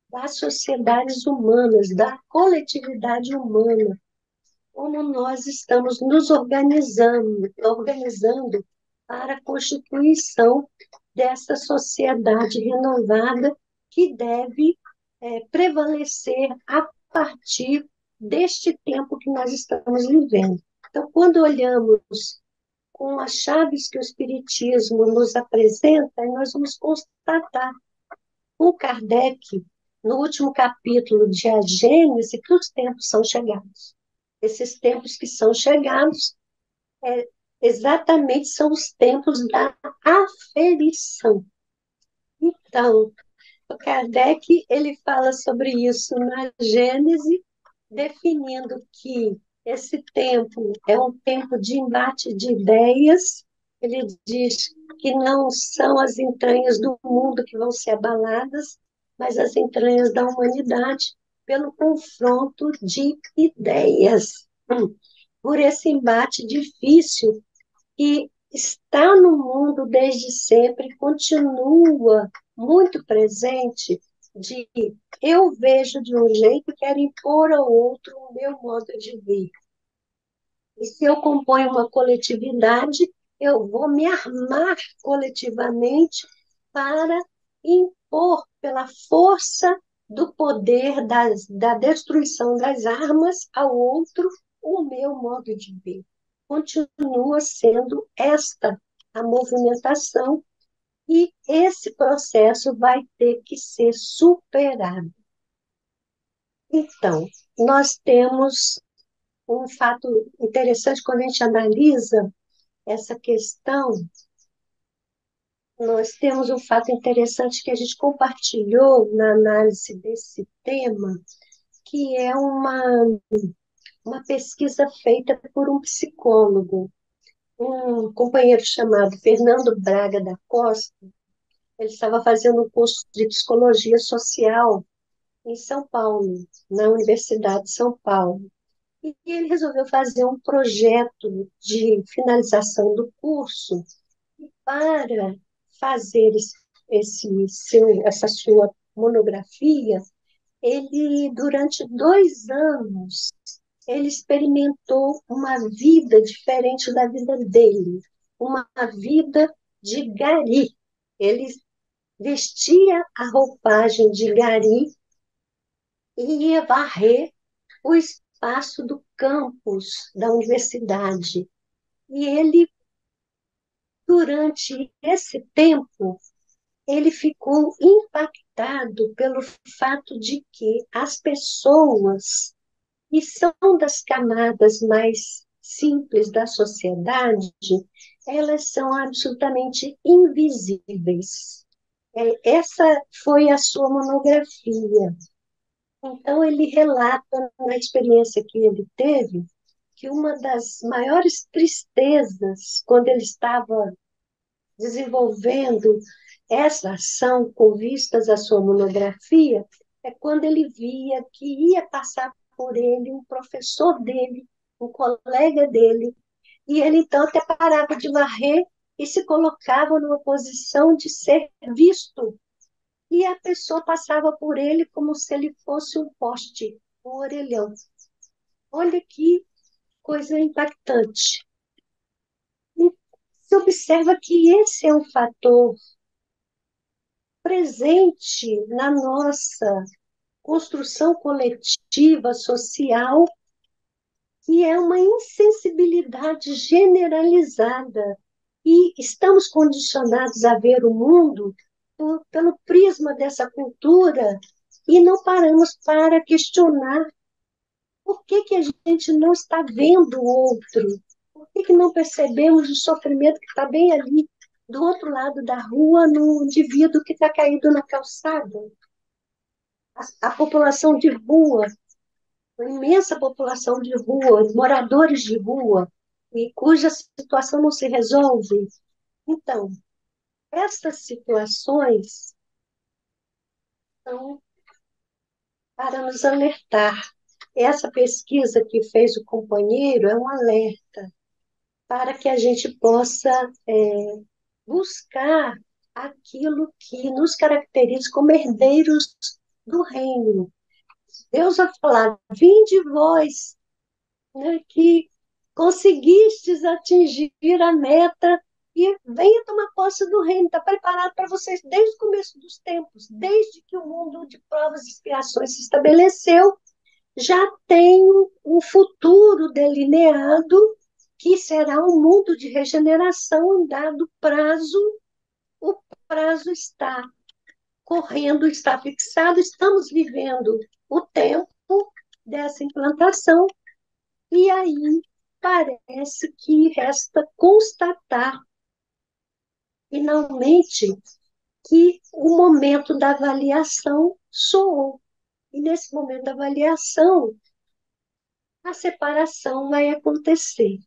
das sociedades humanas, da coletividade humana, como nós estamos nos organizando para a constituição dessa sociedade renovada que deve prevalecer a partir deste tempo que nós estamos vivendo. Então, quando olhamos com as chaves que o Espiritismo nos apresenta, nós vamos constatar com Kardec, no último capítulo de A Gênese, que os tempos são chegados. Esses tempos que são chegados exatamente são os tempos da aferição. Então, o Kardec ele fala sobre isso na Gênese, definindo que esse tempo é um tempo de embate de ideias. Ele diz que não são as entranhas do mundo que vão ser abaladas, mas as entranhas da humanidade, pelo confronto de ideias. Por esse embate difícil que está no mundo desde sempre, continua muito presente, de eu vejo de um jeito e quero impor ao outro o meu modo de ver. E se eu componho uma coletividade, eu vou me armar coletivamente para impor pela força do poder da destruição das armas ao outro o meu modo de ver. Continua sendo esta a movimentação e esse processo vai ter que ser superado. Então, nós temos um fato interessante quando a gente analisa essa questão. Nós temos um fato interessante que a gente compartilhou na análise desse tema, que é uma pesquisa feita por um psicólogo, um companheiro chamado Fernando Braga da Costa. Ele estava fazendo um curso de psicologia social em São Paulo, na Universidade de São Paulo. E ele resolveu fazer um projeto de finalização do curso para fazer essa sua monografia. Ele, durante 2 anos, ele experimentou uma vida diferente da vida dele, uma vida de gari. Ele vestia a roupagem de gari e ia varrer o espaço do campus da universidade. E ele, durante esse tempo, ele ficou impactado pelo fato de que as pessoas que são das camadas mais simples da sociedade, elas são absolutamente invisíveis. Essa foi a sua monografia. Então, ele relata na experiência que ele teve que uma das maiores tristezas, quando ele estava desenvolvendo essa ação com vistas à sua monografia, é quando ele via que ia passar por ele um professor dele, um colega dele, e ele então até parava de varrer e se colocava numa posição de ser visto. E a pessoa passava por ele como se ele fosse um poste, um orelhão. Olha que coisa impactante. E se observa que esse é um fator presente na nossa construção coletiva, social, que é uma insensibilidade generalizada. E estamos condicionados a ver o mundo pelo prisma dessa cultura e não paramos para questionar por que que a gente não está vendo o outro, por que que não percebemos o sofrimento que está bem ali, do outro lado da rua, no indivíduo que está caído na calçada. A população de rua, uma imensa população de rua, moradores de rua, e cuja situação não se resolve. Então, essas situações são para nos alertar. Essa pesquisa que fez o companheiro é um alerta para que a gente possa buscar aquilo que nos caracteriza como herdeiros do reino. Deus vai falar: vinde vós, né, que conseguistes atingir a meta e venha tomar posse do reino. Está preparado para vocês desde o começo dos tempos, desde que o mundo de provas e expiações se estabeleceu, já tem um futuro delineado que será um mundo de regeneração em dado prazo. O prazo está correndo, está fixado, estamos vivendo o tempo dessa implantação. E aí parece que resta constatar, finalmente, que o momento da avaliação soou. E nesse momento da avaliação, a separação vai acontecer.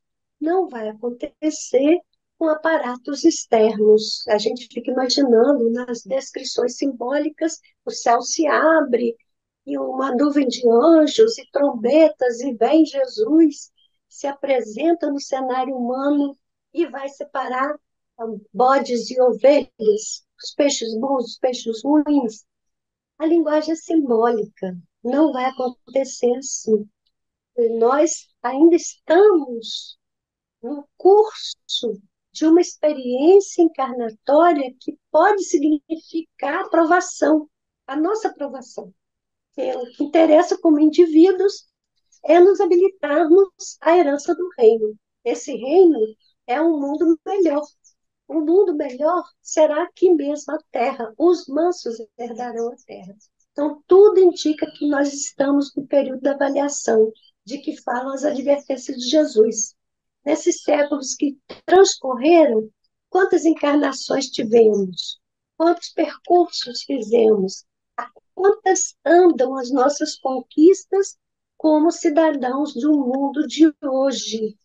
Não vai acontecer com aparatos externos. A gente fica imaginando nas descrições simbólicas, o céu se abre, e uma nuvem de anjos e trombetas, e vem Jesus, se apresenta no cenário humano e vai separar bodes e ovelhas, os peixes bons, os peixes ruins. A linguagem é simbólica, não vai acontecer assim. Nós ainda estamos no curso de uma experiência encarnatória que pode significar aprovação, a nossa aprovação. O que interessa como indivíduos é nos habilitarmos à herança do reino. Esse reino é um mundo melhor. Um mundo melhor será aqui mesmo a terra. Os mansos herdarão a terra. Então, tudo indica que nós estamos no período da avaliação, de que falam as advertências de Jesus. Nesses séculos que transcorreram, quantas encarnações tivemos? Quantos percursos fizemos? A quantas andam as nossas conquistas como cidadãos do mundo de hoje?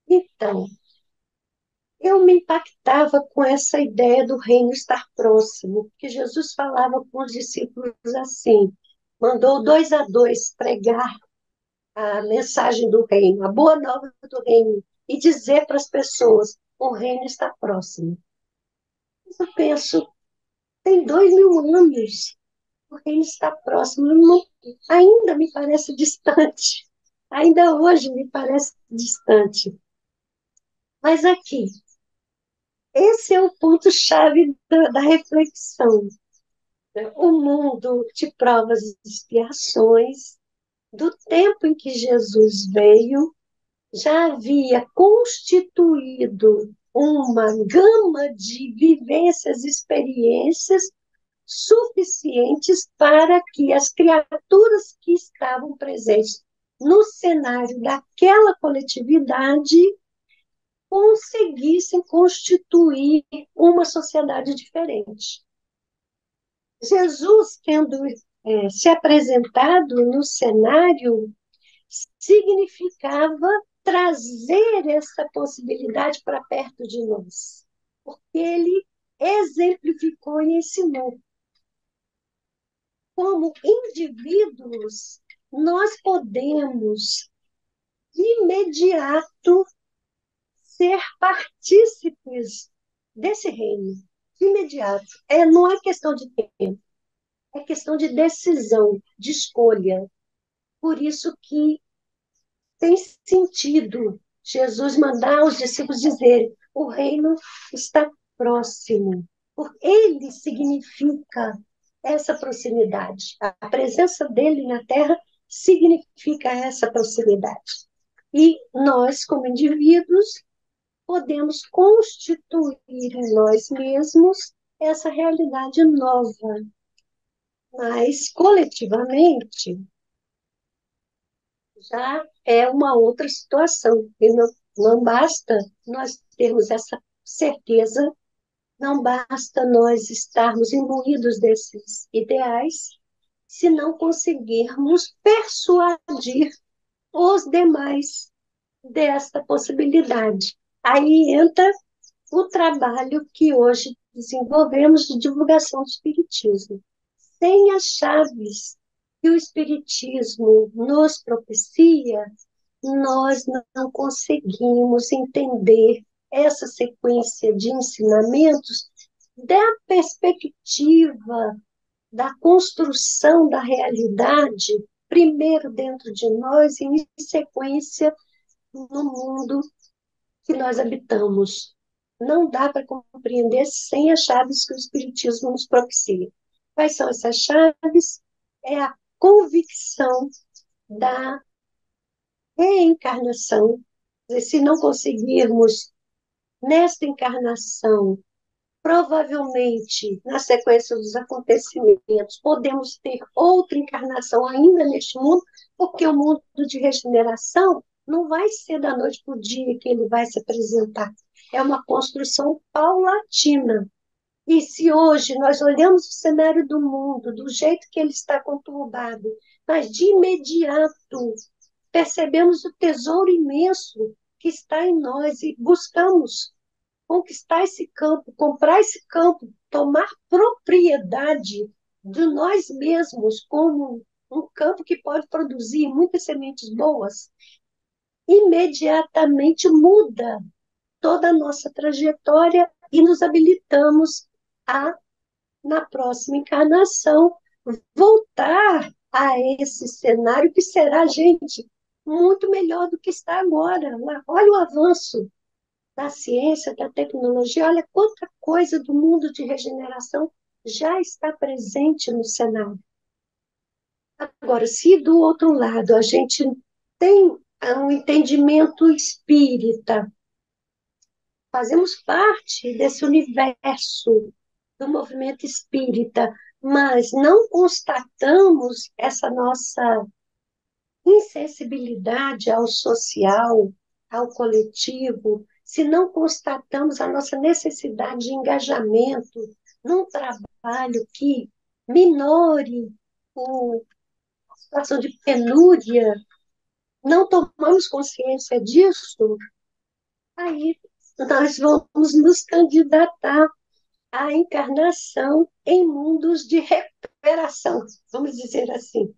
Então, eu me impactava com essa ideia do reino estar próximo, que Jesus falava com os discípulos assim, mandou 2 a 2 pregar a mensagem do reino, a boa nova do reino, e dizer para as pessoas: o reino está próximo. Mas eu penso, tem 2000 anos, o reino está próximo, não, ainda me parece distante, ainda hoje me parece distante. Mas aqui, esse é o ponto-chave da reflexão. O mundo de provas e expiações, do tempo em que Jesus veio, já havia constituído uma gama de vivências, experiências suficientes para que as criaturas que estavam presentes no cenário daquela coletividade conseguissem constituir uma sociedade diferente. Jesus, tendo se apresentado no cenário significava trazer essa possibilidade para perto de nós, porque ele exemplificou e ensinou. Como indivíduos, nós podemos, de imediato, ser partícipes desse reino. De imediato. Não é questão de tempo, é questão de decisão, de escolha. Por isso que tem sentido Jesus mandar os discípulos dizerem: o reino está próximo. Ele significa essa proximidade. A presença dele na Terra significa essa proximidade. E nós, como indivíduos, podemos constituir em nós mesmos essa realidade nova. Mas, coletivamente, já é uma outra situação. E não basta nós termos essa certeza, não basta nós estarmos imbuídos desses ideais, se não conseguirmos persuadir os demais desta possibilidade. Aí entra o trabalho que hoje desenvolvemos de divulgação do Espiritismo. Sem as chaves que o Espiritismo nos propicia, nós não conseguimos entender essa sequência de ensinamentos da perspectiva da construção da realidade, primeiro dentro de nós e, em sequência, no mundo que nós habitamos. Não dá para compreender sem as chaves que o Espiritismo nos propicia. Quais são essas chaves? É a convicção da reencarnação. Se não conseguirmos, nesta encarnação, provavelmente, na sequência dos acontecimentos, podemos ter outra encarnação ainda neste mundo, porque o mundo de regeneração não vai ser da noite para o dia que ele vai se apresentar. É uma construção paulatina. E se hoje nós olhamos o cenário do mundo do jeito que ele está conturbado, mas de imediato percebemos o tesouro imenso que está em nós e buscamos conquistar esse campo, comprar esse campo, tomar propriedade de nós mesmos como um campo que pode produzir muitas sementes boas, imediatamente muda toda a nossa trajetória e nos habilitamos a, na próxima encarnação, voltar a esse cenário que será, gente, muito melhor do que está agora. Olha o avanço da ciência, da tecnologia, olha quanta coisa do mundo de regeneração já está presente no cenário. Agora, se do outro lado a gente tem um entendimento espírita, fazemos parte desse universo do movimento espírita, mas não constatamos essa nossa insensibilidade ao social, ao coletivo, se não constatamos a nossa necessidade de engajamento num trabalho que minore a situação de penúria, não tomamos consciência disso, aí nós vamos nos candidatar à encarnação em mundos de recuperação, vamos dizer assim.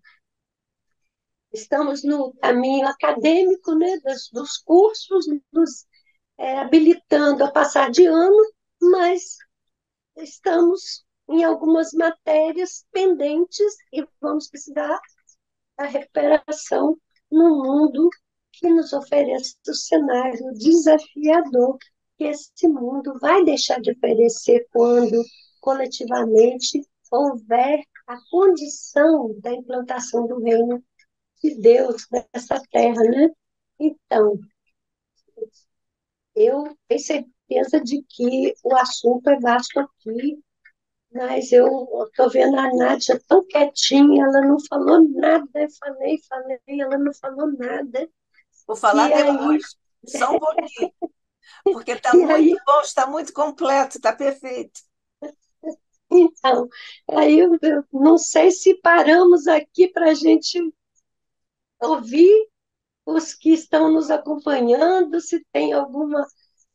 Estamos no caminho acadêmico, né, dos cursos, nos habilitando a passar de ano, mas estamos em algumas matérias pendentes e vamos precisar da recuperação no mundo que nos oferece o cenário desafiador que esse mundo vai deixar de oferecer quando, coletivamente, houver a condição da implantação do reino de Deus nessa terra, né? Então, eu tenho certeza de que o assunto é vasto aqui, mas eu estou vendo a Nádia tão quietinha, ela não falou nada, eu falei, ela não falou nada. Vou falar E aí, depois, só um pouquinho, porque está e muito aí, bom, está muito completo, está perfeito. Então, aí eu não sei se paramos aqui para a gente ouvir os que estão nos acompanhando, se tem alguma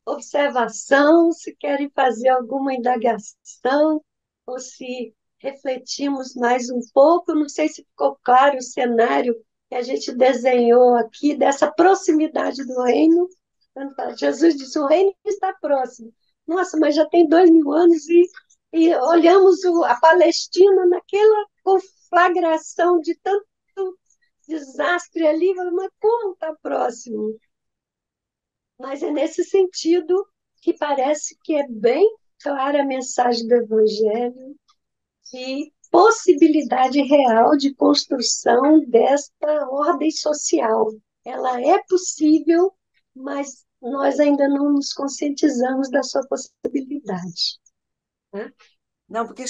observação, se querem fazer alguma indagação, ou se refletimos mais um pouco. Não sei se ficou claro o cenário que a gente desenhou aqui, dessa proximidade do reino. Jesus disse: o reino está próximo. Nossa, mas já tem 2000 anos e olhamos a Palestina naquela conflagração de tanto desastre ali, mas como está próximo? Mas é nesse sentido que parece que é bem clara a mensagem do Evangelho de possibilidade real de construção desta ordem social. Ela é possível, mas nós ainda não nos conscientizamos da sua possibilidade, né? Não, porque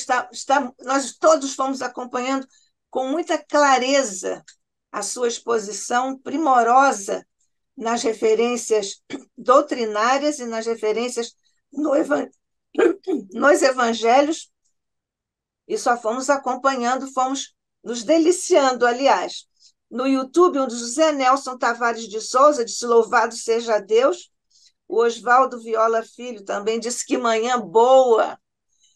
nós todos fomos acompanhando com muita clareza a sua exposição primorosa nas referências doutrinárias e nas referências no evan- nos evangelhos, e só fomos acompanhando, fomos nos deliciando, aliás. No YouTube, o José Nelson Tavares de Souza disse: Louvado seja Deus. O Oswaldo Viola Filho também disse: Que manhã boa.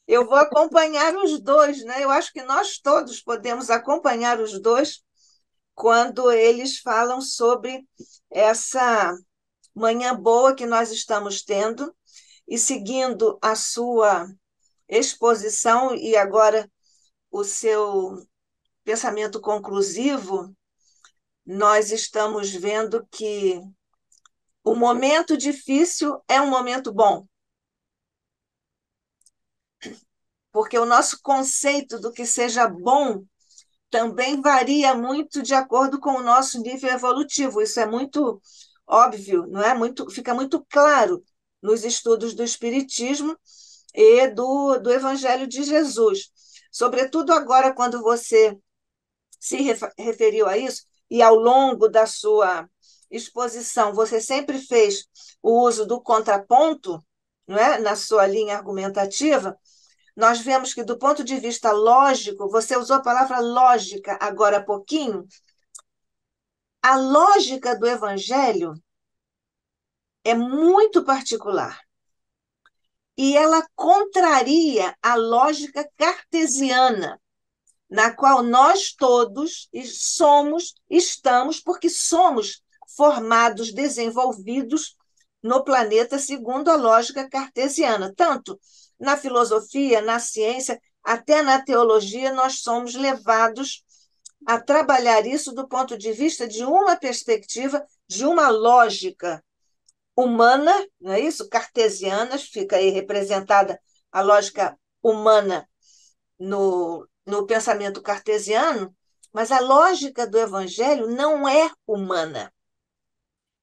Eu vou acompanhar os dois, né? Eu acho que nós todos podemos acompanhar os dois quando eles falam sobre essa manhã boa que nós estamos tendo, e seguindo a sua exposição e agora o seu pensamento conclusivo, nós estamos vendo que o momento difícil é um momento bom, porque o nosso conceito do que seja bom também varia muito de acordo com o nosso nível evolutivo. Isso é muito óbvio, não é? Fica muito claro nos estudos do Espiritismo e do Evangelho de Jesus. Sobretudo agora, quando você se referiu a isso, e ao longo da sua exposição você sempre fez o uso do contraponto, não é? Na sua linha argumentativa, nós vemos que, do ponto de vista lógico, você usou a palavra lógica agora há pouquinho. A lógica do Evangelho é muito particular e ela contraria a lógica cartesiana, na qual nós todos estamos, porque somos formados, desenvolvidos no planeta segundo a lógica cartesiana. Tanto na filosofia, na ciência, até na teologia, nós somos levados a trabalhar isso do ponto de vista de uma perspectiva, de uma lógica humana, não é isso? Cartesiana, fica aí representada a lógica humana no pensamento cartesiano, mas a lógica do evangelho não é humana.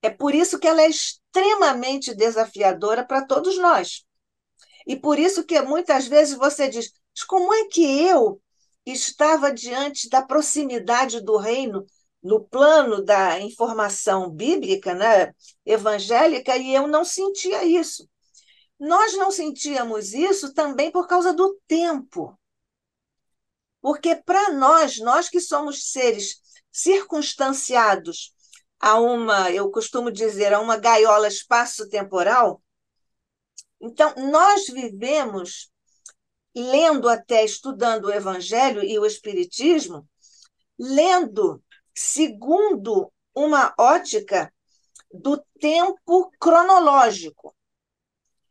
É por isso que ela é extremamente desafiadora para todos nós. E por isso que muitas vezes você diz: mas como é que eu estava diante da proximidade do reino no plano da informação bíblica, né, evangélica, e eu não sentia isso? Nós não sentíamos isso também por causa do tempo. Porque para nós que somos seres circunstanciados a eu costumo dizer, a uma gaiola espaço-temporal, então nós vivemos lendo até, estudando o Evangelho e o Espiritismo, lendo segundo uma ótica do tempo cronológico.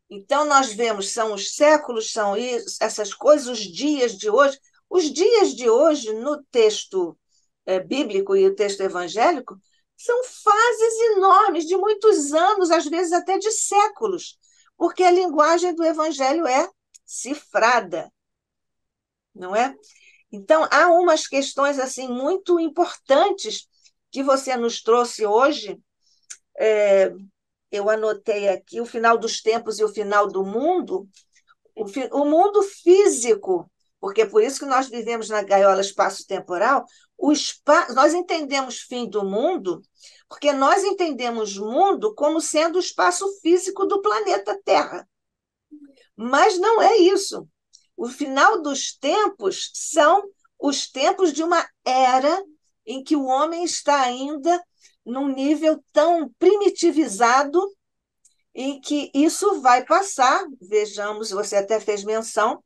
Então, nós vemos, são os séculos, são essas coisas, os dias de hoje. Os dias de hoje, no texto bíblico e o texto evangélico, são fases enormes, de muitos anos, às vezes até de séculos, porque a linguagem do evangelho é cifrada, não é? Então, há umas questões assim muito importantes que você nos trouxe hoje. É, eu anotei aqui o final dos tempos e o final do mundo, o mundo físico, porque é por isso que nós vivemos na gaiola espaço-temporal. Nós entendemos fim do mundo porque nós entendemos mundo como sendo o espaço físico do planeta Terra. Mas não é isso. O final dos tempos são os tempos de uma era em que o homem está ainda num nível tão primitivizado, em que isso vai passar. Vejamos, você até fez menção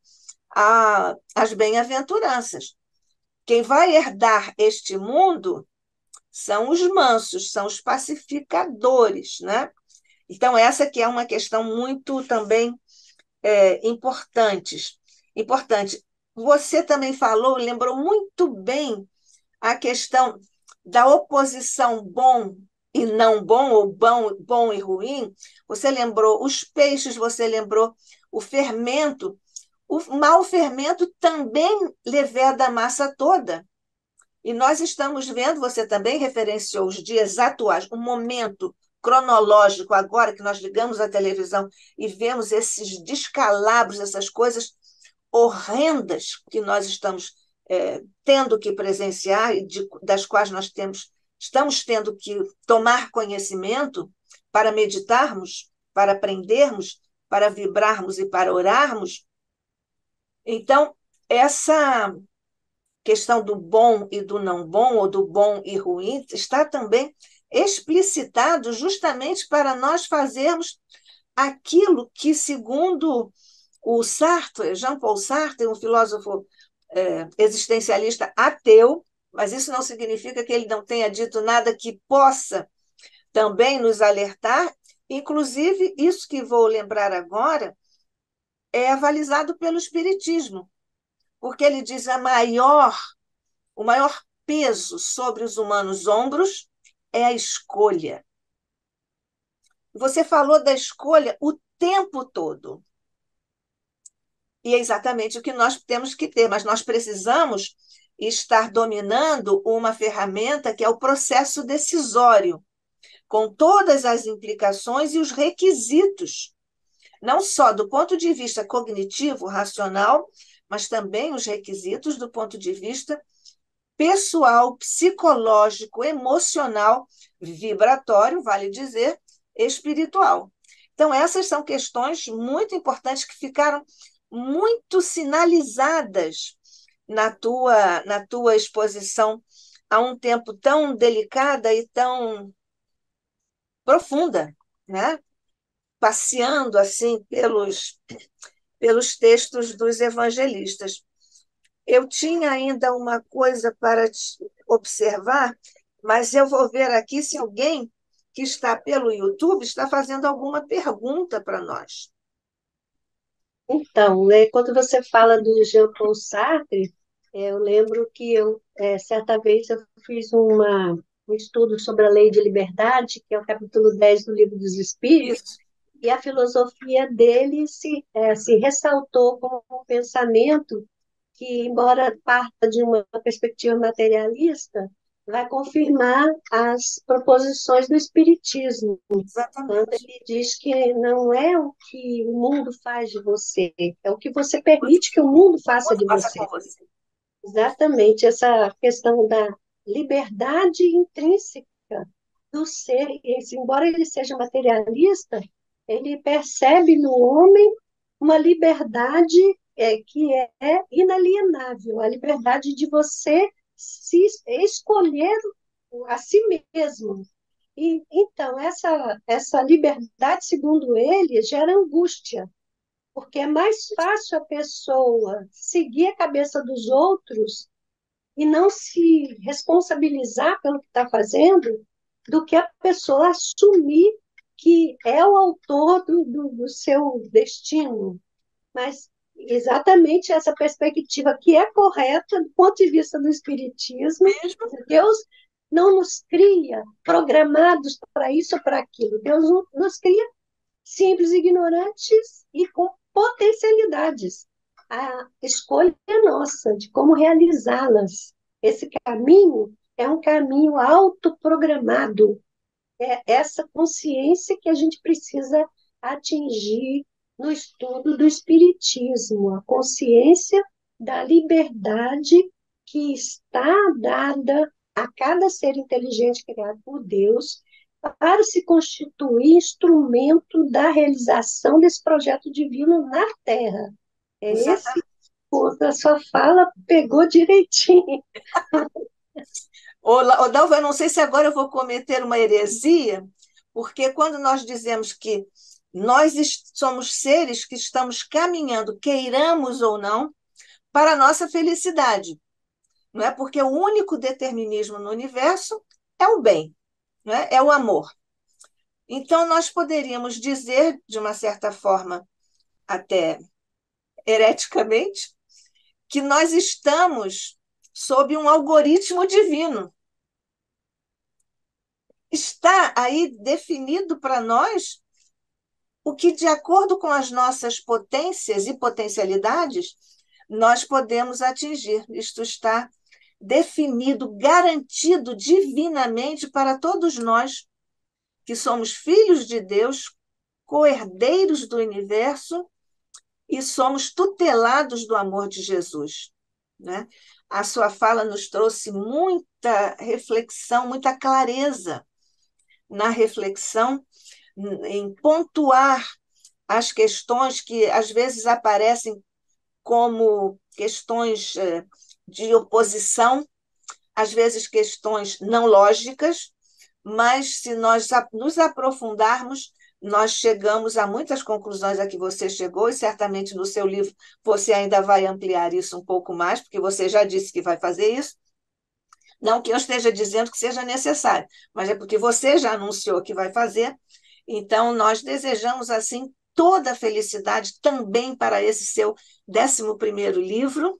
às bem-aventuranças. Quem vai herdar este mundo são os mansos, são os pacificadores, né? Então, essa que é uma questão muito também importante. Você também falou, lembrou muito bem a questão da oposição bom e não bom, ou bom e ruim. Você lembrou os peixes, você lembrou o fermento. O mau fermento também leveda a massa toda. E nós estamos vendo, você também referenciou os dias atuais, um momento cronológico agora que nós ligamos a televisão e vemos esses descalabros, essas coisas horrendas que nós estamos tendo que presenciar e das quais estamos tendo que tomar conhecimento para meditarmos, para aprendermos, para vibrarmos e para orarmos. Então, essa questão do bom e do não bom, ou do bom e ruim, está também explicitado justamente para nós fazermos aquilo que, segundo o Sartre, Jean-Paul Sartre, um filósofo existencialista ateu, mas isso não significa que ele não tenha dito nada que possa também nos alertar. Inclusive, isso que vou lembrar agora é avalizado pelo Espiritismo, porque ele diz o maior peso sobre os humanos ombros é a escolha. Você falou da escolha o tempo todo. E é exatamente o que nós temos que ter, mas nós precisamos estar dominando uma ferramenta que é o processo decisório, com todas as implicações e os requisitos, não só do ponto de vista cognitivo, racional, mas também os requisitos do ponto de vista pessoal, psicológico, emocional, vibratório, vale dizer, espiritual. Então, essas são questões muito importantes que ficaram muito sinalizadas na tua exposição há um tempo tão delicada e tão profunda, né? Passeando assim pelos textos dos evangelistas. Eu tinha ainda uma coisa para te observar, mas eu vou ver aqui se alguém que está pelo YouTube está fazendo alguma pergunta para nós. Então, quando você fala do Jean-Paul Sartre, eu lembro que certa vez eu fiz um estudo sobre a lei de liberdade, que é o capítulo 10 do Livro dos Espíritos, Isso, e a filosofia dele se ressaltou como um pensamento que, embora parta de uma perspectiva materialista, vai confirmar as proposições do Espiritismo, quando exatamente. ele diz que não é o que o mundo faz de você, é o que você permite que o mundo faça Quando de passa com você. você. Exatamente, essa questão da liberdade intrínseca do ser, embora ele seja materialista, ele percebe no homem uma liberdade que é inalienável, a liberdade de você se escolher a si mesmo. E, então, essa liberdade, segundo ele, gera angústia, porque é mais fácil a pessoa seguir a cabeça dos outros e não se responsabilizar pelo que está fazendo, do que a pessoa assumir que é o autor do seu destino. Mas exatamente essa perspectiva que é correta do ponto de vista do Espiritismo, Mesmo, Deus não nos cria programados para isso ou para aquilo. Deus nos cria simples, ignorantes e com potencialidades. A escolha é nossa de como realizá-las. Esse caminho é um caminho autoprogramado. É essa consciência que a gente precisa atingir no estudo do Espiritismo, a consciência da liberdade que está dada a cada ser inteligente criado por Deus para se constituir instrumento da realização desse projeto divino na Terra. É esse exatamente. ponto. A sua fala pegou direitinho. Ô, Dalva, eu não sei se agora eu vou cometer uma heresia, porque quando nós dizemos que somos seres que estamos caminhando, queiramos ou não, para a nossa felicidade, não é? Porque o único determinismo no universo é o bem, não é? É o amor. Então, nós poderíamos dizer, de uma certa forma, até hereticamente, que nós estamos sob um algoritmo divino. Está aí definido para nós o que, de acordo com as nossas potências e potencialidades, nós podemos atingir. Isto está definido, garantido divinamente para todos nós, que somos filhos de Deus, co-herdeiros do universo e somos tutelados do amor de Jesus, né? A sua fala nos trouxe muita reflexão, muita clareza na reflexão, em pontuar as questões que às vezes aparecem como questões de oposição, às vezes questões não lógicas, mas se nós nos aprofundarmos, nós chegamos a muitas conclusões a que você chegou, e certamente no seu livro você ainda vai ampliar isso um pouco mais, porque você já disse que vai fazer isso. Não que eu esteja dizendo que seja necessário, mas é porque você já anunciou que vai fazer. Então, nós desejamos, assim, toda a felicidade também para esse seu 11º livro,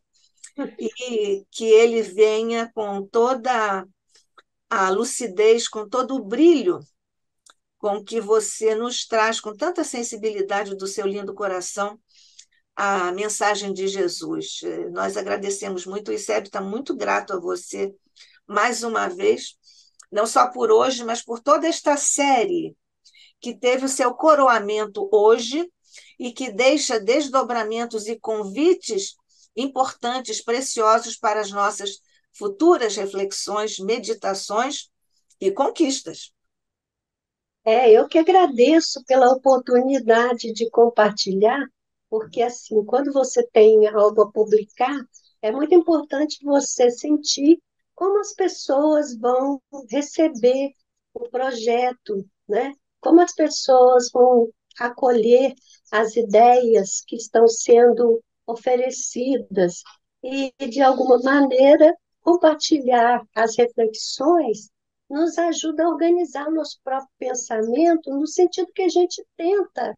e que ele venha com toda a lucidez, com todo o brilho com que você nos traz, com tanta sensibilidade do seu lindo coração, a mensagem de Jesus. Nós agradecemos muito, o ICEB está muito grato a você, mais uma vez, não só por hoje, mas por toda esta série que teve o seu coroamento hoje e que deixa desdobramentos e convites importantes, preciosos para as nossas futuras reflexões, meditações e conquistas. Eu que agradeço pela oportunidade de compartilhar, porque assim, quando você tem algo a publicar, é muito importante você sentir como as pessoas vão receber o projeto, né? Como as pessoas vão acolher as ideias que estão sendo oferecidas e, de alguma maneira, compartilhar as reflexões nos ajuda a organizar o nosso próprio pensamento no sentido que a gente tenta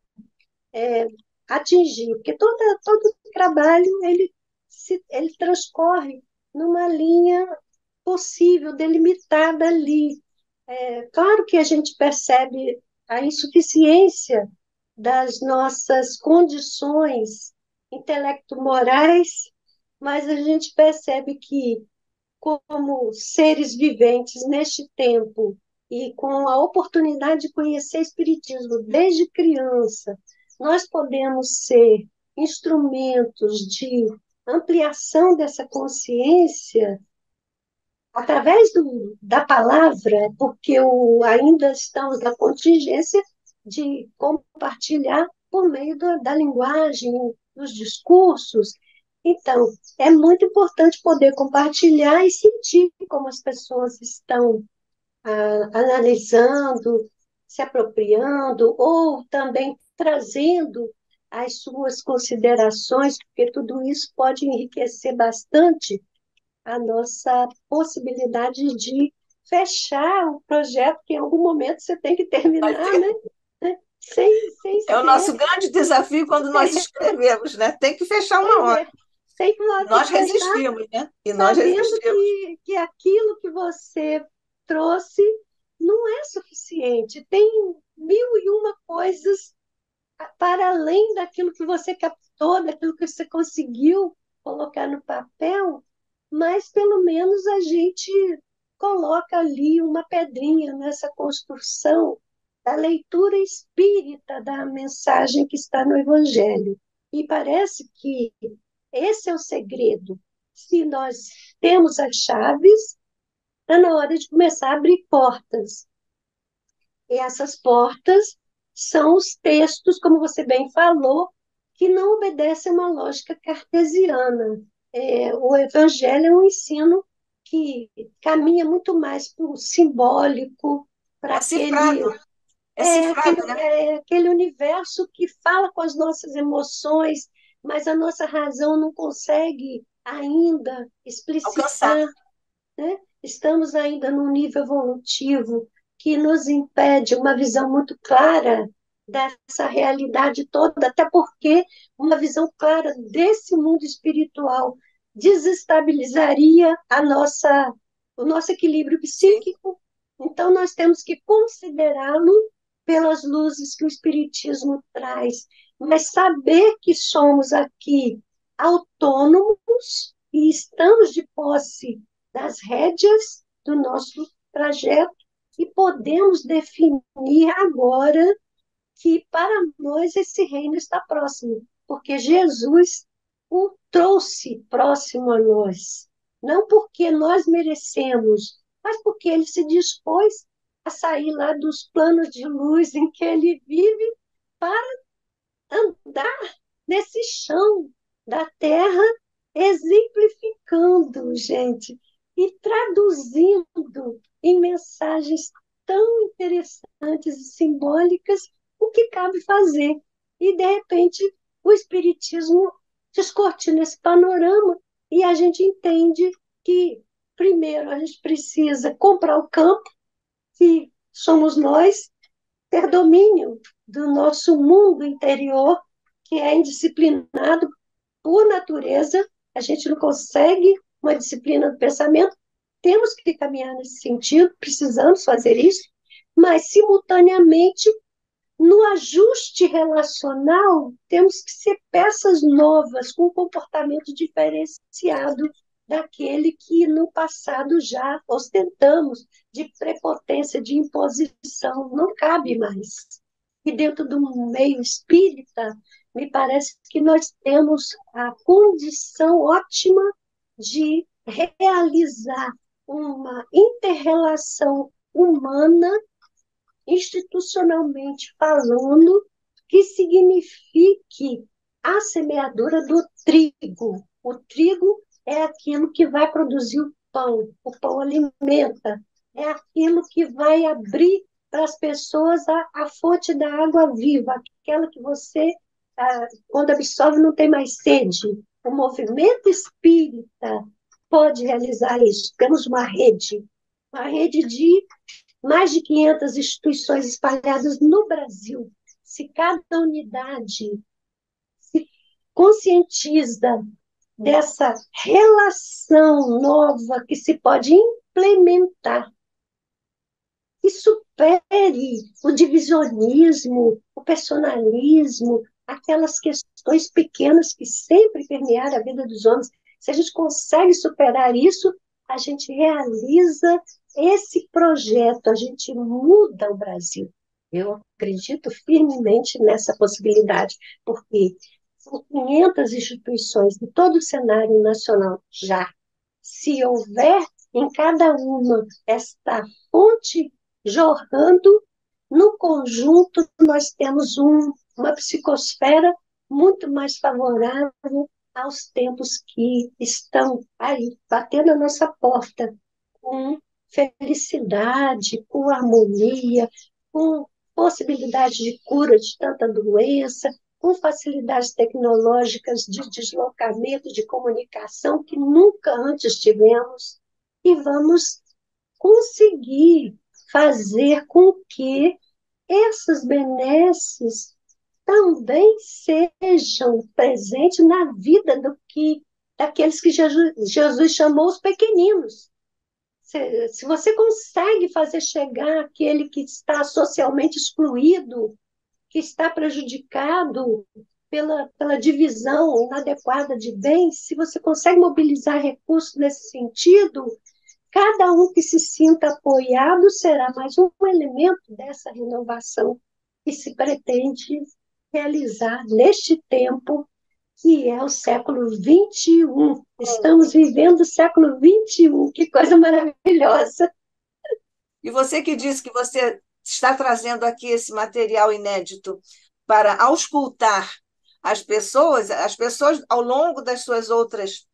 atingir, porque todo trabalho ele transcorre numa linha possível, delimitada ali. Claro que a gente percebe a insuficiência das nossas condições intelecto-morais, mas a gente percebe que como seres viventes neste tempo e com a oportunidade de conhecer Espiritismo desde criança, nós podemos ser instrumentos de ampliação dessa consciência através da palavra, porque ainda estamos na contingência de compartilhar por meio da linguagem, dos discursos. Então, é muito importante poder compartilhar e sentir como as pessoas estão analisando, se apropriando, ou também trazendo as suas considerações, porque tudo isso pode enriquecer bastante a nossa possibilidade de fechar o projeto, que em algum momento você tem que terminar, né? Sem É o ser nosso grande desafio quando nós escrevemos, né? Tem que fechar uma Pois hora. é, tem Nós que fechar resistimos, né? E nós sabendo resistimos. que aquilo que você trouxe não é suficiente. Tem mil e uma coisas para além daquilo que você captou, daquilo que você conseguiu colocar no papel, mas pelo menos a gente coloca ali uma pedrinha nessa construção da leitura espírita da mensagem que está no Evangelho. E parece que esse é o segredo. Se nós temos as chaves, está na hora de começar a abrir portas. E essas portas são os textos, como você bem falou, que não obedece a uma lógica cartesiana. O Evangelho é um ensino que caminha muito mais para o simbólico, para É cifrado, é cifrado, né? aquele universo que fala com as nossas emoções, mas a nossa razão não consegue ainda Alcançar. explicitar, né? Estamos ainda num nível evolutivo que nos impede uma visão muito clara dessa realidade toda, até porque uma visão clara desse mundo espiritual desestabilizaria o nosso equilíbrio Sim. psíquico. Então, nós temos que considerá-lo pelas luzes que o Espiritismo traz, mas saber que somos aqui autônomos e estamos de posse das rédeas do nosso trajeto e podemos definir agora que para nós esse reino está próximo, porque Jesus o trouxe próximo a nós, não porque nós merecemos, mas porque ele se dispôs a sair lá dos planos de luz em que ele vive para andar nesse chão da terra, exemplificando, gente, e traduzindo em mensagens tão interessantes e simbólicas o que cabe fazer. E, de repente, o Espiritismo descortina esse panorama e a gente entende que, primeiro, a gente precisa comprar o campo, que somos nós, ter domínio do nosso mundo interior, que é indisciplinado por natureza, a gente não consegue uma disciplina do pensamento, temos que caminhar nesse sentido, precisamos fazer isso, mas, simultaneamente, no ajuste relacional, temos que ser peças novas, com um comportamento diferenciado daquele que no passado já ostentamos, de prepotência, de imposição, não cabe mais. E dentro do meio espírita, me parece que nós temos a condição ótima de realizar uma interrelação humana institucionalmente falando, que signifique a semeadura do trigo. O trigo é aquilo que vai produzir o pão alimenta, é aquilo que vai abrir para as pessoas a fonte da água viva, aquela que você, quando absorve, não tem mais sede. O movimento espírita pode realizar isso. Temos uma rede de mais de 500 instituições espalhadas no Brasil. Se cada unidade se conscientiza dessa relação nova que se pode implementar, que supere o divisionismo, o personalismo, aquelas questões pequenas que sempre permearam a vida dos homens. Se a gente consegue superar isso, a gente realiza esse projeto, a gente muda o Brasil. Eu acredito firmemente nessa possibilidade, porque são 500 instituições de todo o cenário nacional já. Se houver em cada uma esta fonte jorrando, no conjunto nós temos uma psicosfera muito mais favorável aos tempos que estão aí, batendo a nossa porta, com felicidade, com harmonia, com possibilidade de cura de tanta doença, com facilidades tecnológicas de deslocamento, de comunicação que nunca antes tivemos, e vamos conseguir fazer com que essas benesses também sejam presentes na vida daqueles que Jesus chamou os pequeninos. Se você consegue fazer chegar aquele que está socialmente excluído, que está prejudicado pela divisão inadequada de bens, se você consegue mobilizar recursos nesse sentido, cada um que se sinta apoiado será mais um elemento dessa renovação que se pretende realizar neste tempo, que é o século XXI. Estamos vivendo o século XXI, que coisa maravilhosa. E você que disse que você está trazendo aqui esse material inédito para auscultar as pessoas, ao longo das suas outras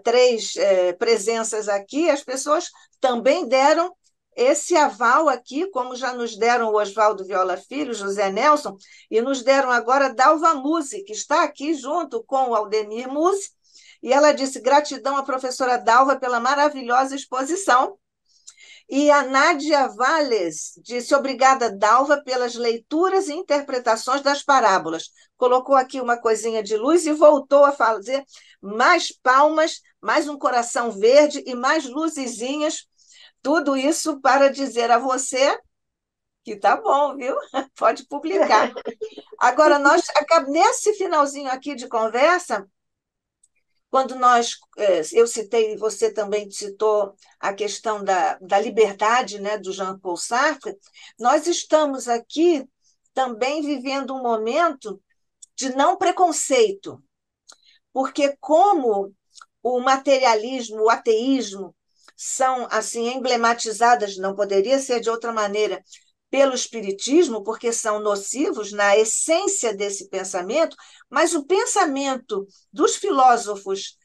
três presenças aqui, as pessoas também deram esse aval aqui, como já nos deram o Oswaldo Viola Filho, José Nelson, e nos deram agora Dalva Musi, que está aqui junto com o Aldemir Musi, e ela disse: gratidão à professora Dalva pela maravilhosa exposição. E a Nádia Valles disse: obrigada, Dalva, pelas leituras e interpretações das parábolas. Colocou aqui uma coisinha de luz e voltou a fazer mais palmas, mais um coração verde e mais luzezinhas. Tudo isso para dizer a você que tá bom, viu? Pode publicar. Agora, nesse finalzinho aqui de conversa, quando eu citei, você também citou a questão da liberdade, né, do Jean-Paul Sartre, nós estamos aqui também vivendo um momento de não preconceito, porque como o materialismo, o ateísmo são assim emblematizadas, não poderia ser de outra maneira, pelo espiritismo, porque são nocivos na essência desse pensamento, mas o pensamento dos filósofos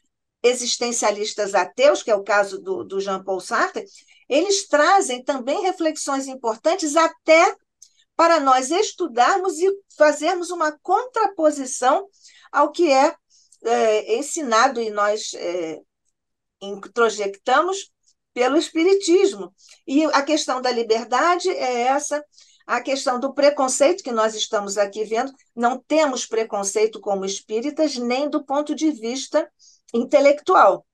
existencialistas ateus, que é o caso do Jean-Paul Sartre, eles trazem também reflexões importantes até para nós estudarmos e fazermos uma contraposição ao que é ensinado e nós introjectamos pelo Espiritismo. E a questão da liberdade é essa, a questão do preconceito que nós estamos aqui vendo. Não temos preconceito como espíritas, nem do ponto de vista intelectual.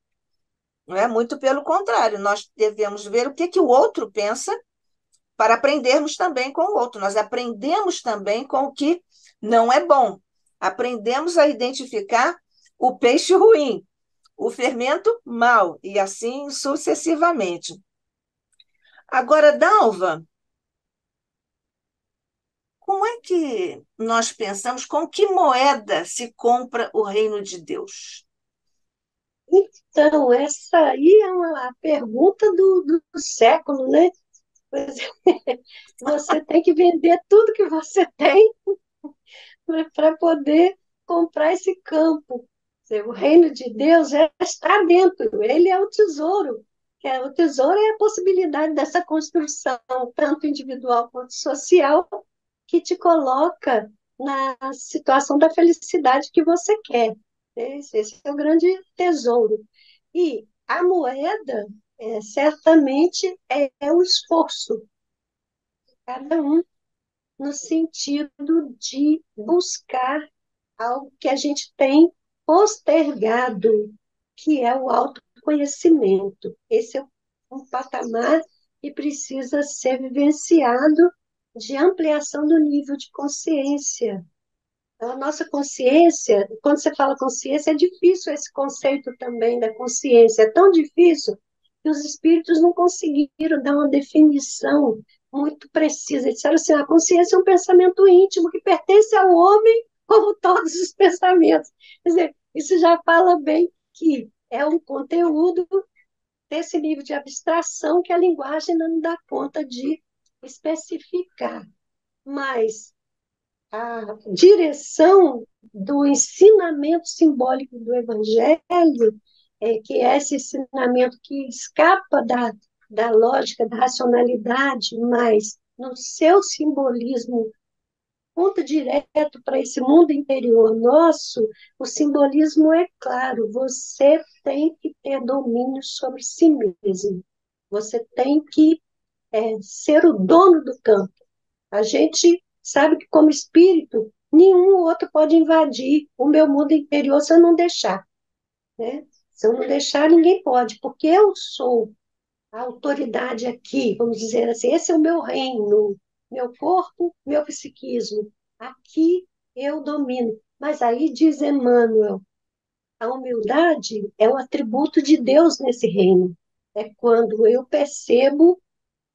Não é? Muito pelo contrário, nós devemos ver o que o outro pensa para aprendermos também com o outro. Nós aprendemos também com o que não é bom. Aprendemos a identificar o peixe ruim, o fermento mau, e assim sucessivamente. Agora, Dalva, como é que nós pensamos, com que moeda se compra o reino de Deus? Então, essa aí é a pergunta do século, né? Você tem que vender tudo que você tem para poder comprar esse campo. O reino de Deus está dentro, ele é o tesouro. O tesouro é a possibilidade dessa construção, tanto individual quanto social, que te coloca na situação da felicidade que você quer. Esse é o grande tesouro. E a moeda, certamente, é o esforço. Cada um no sentido de buscar algo que a gente tem postergado, que é o autoconhecimento. Esse é um patamar que precisa ser vivenciado de ampliação do nível de consciência. Então, a nossa consciência, quando você fala consciência, é difícil esse conceito também da consciência, é tão difícil que os espíritos não conseguiram dar uma definição muito precisa. Eles disseram assim: a consciência é um pensamento íntimo que pertence ao homem, como todos os pensamentos. Quer dizer, isso já fala bem que é um conteúdo desse nível de abstração que a linguagem não dá conta de especificar. Mas a direção do ensinamento simbólico do Evangelho, que é esse ensinamento que escapa da lógica, da racionalidade, mas no seu simbolismo, ponto direto para esse mundo interior nosso, o simbolismo é claro: você tem que ter domínio sobre si mesmo, você tem que ser o dono do campo. A gente sabe que, como espírito, nenhum outro pode invadir o meu mundo interior se eu não deixar, né? Se eu não deixar, ninguém pode, porque eu sou a autoridade aqui, vamos dizer assim, esse é o meu reino, meu corpo, meu psiquismo. Aqui eu domino. Mas aí diz Emmanuel, a humildade é o atributo de Deus nesse reino. É quando eu percebo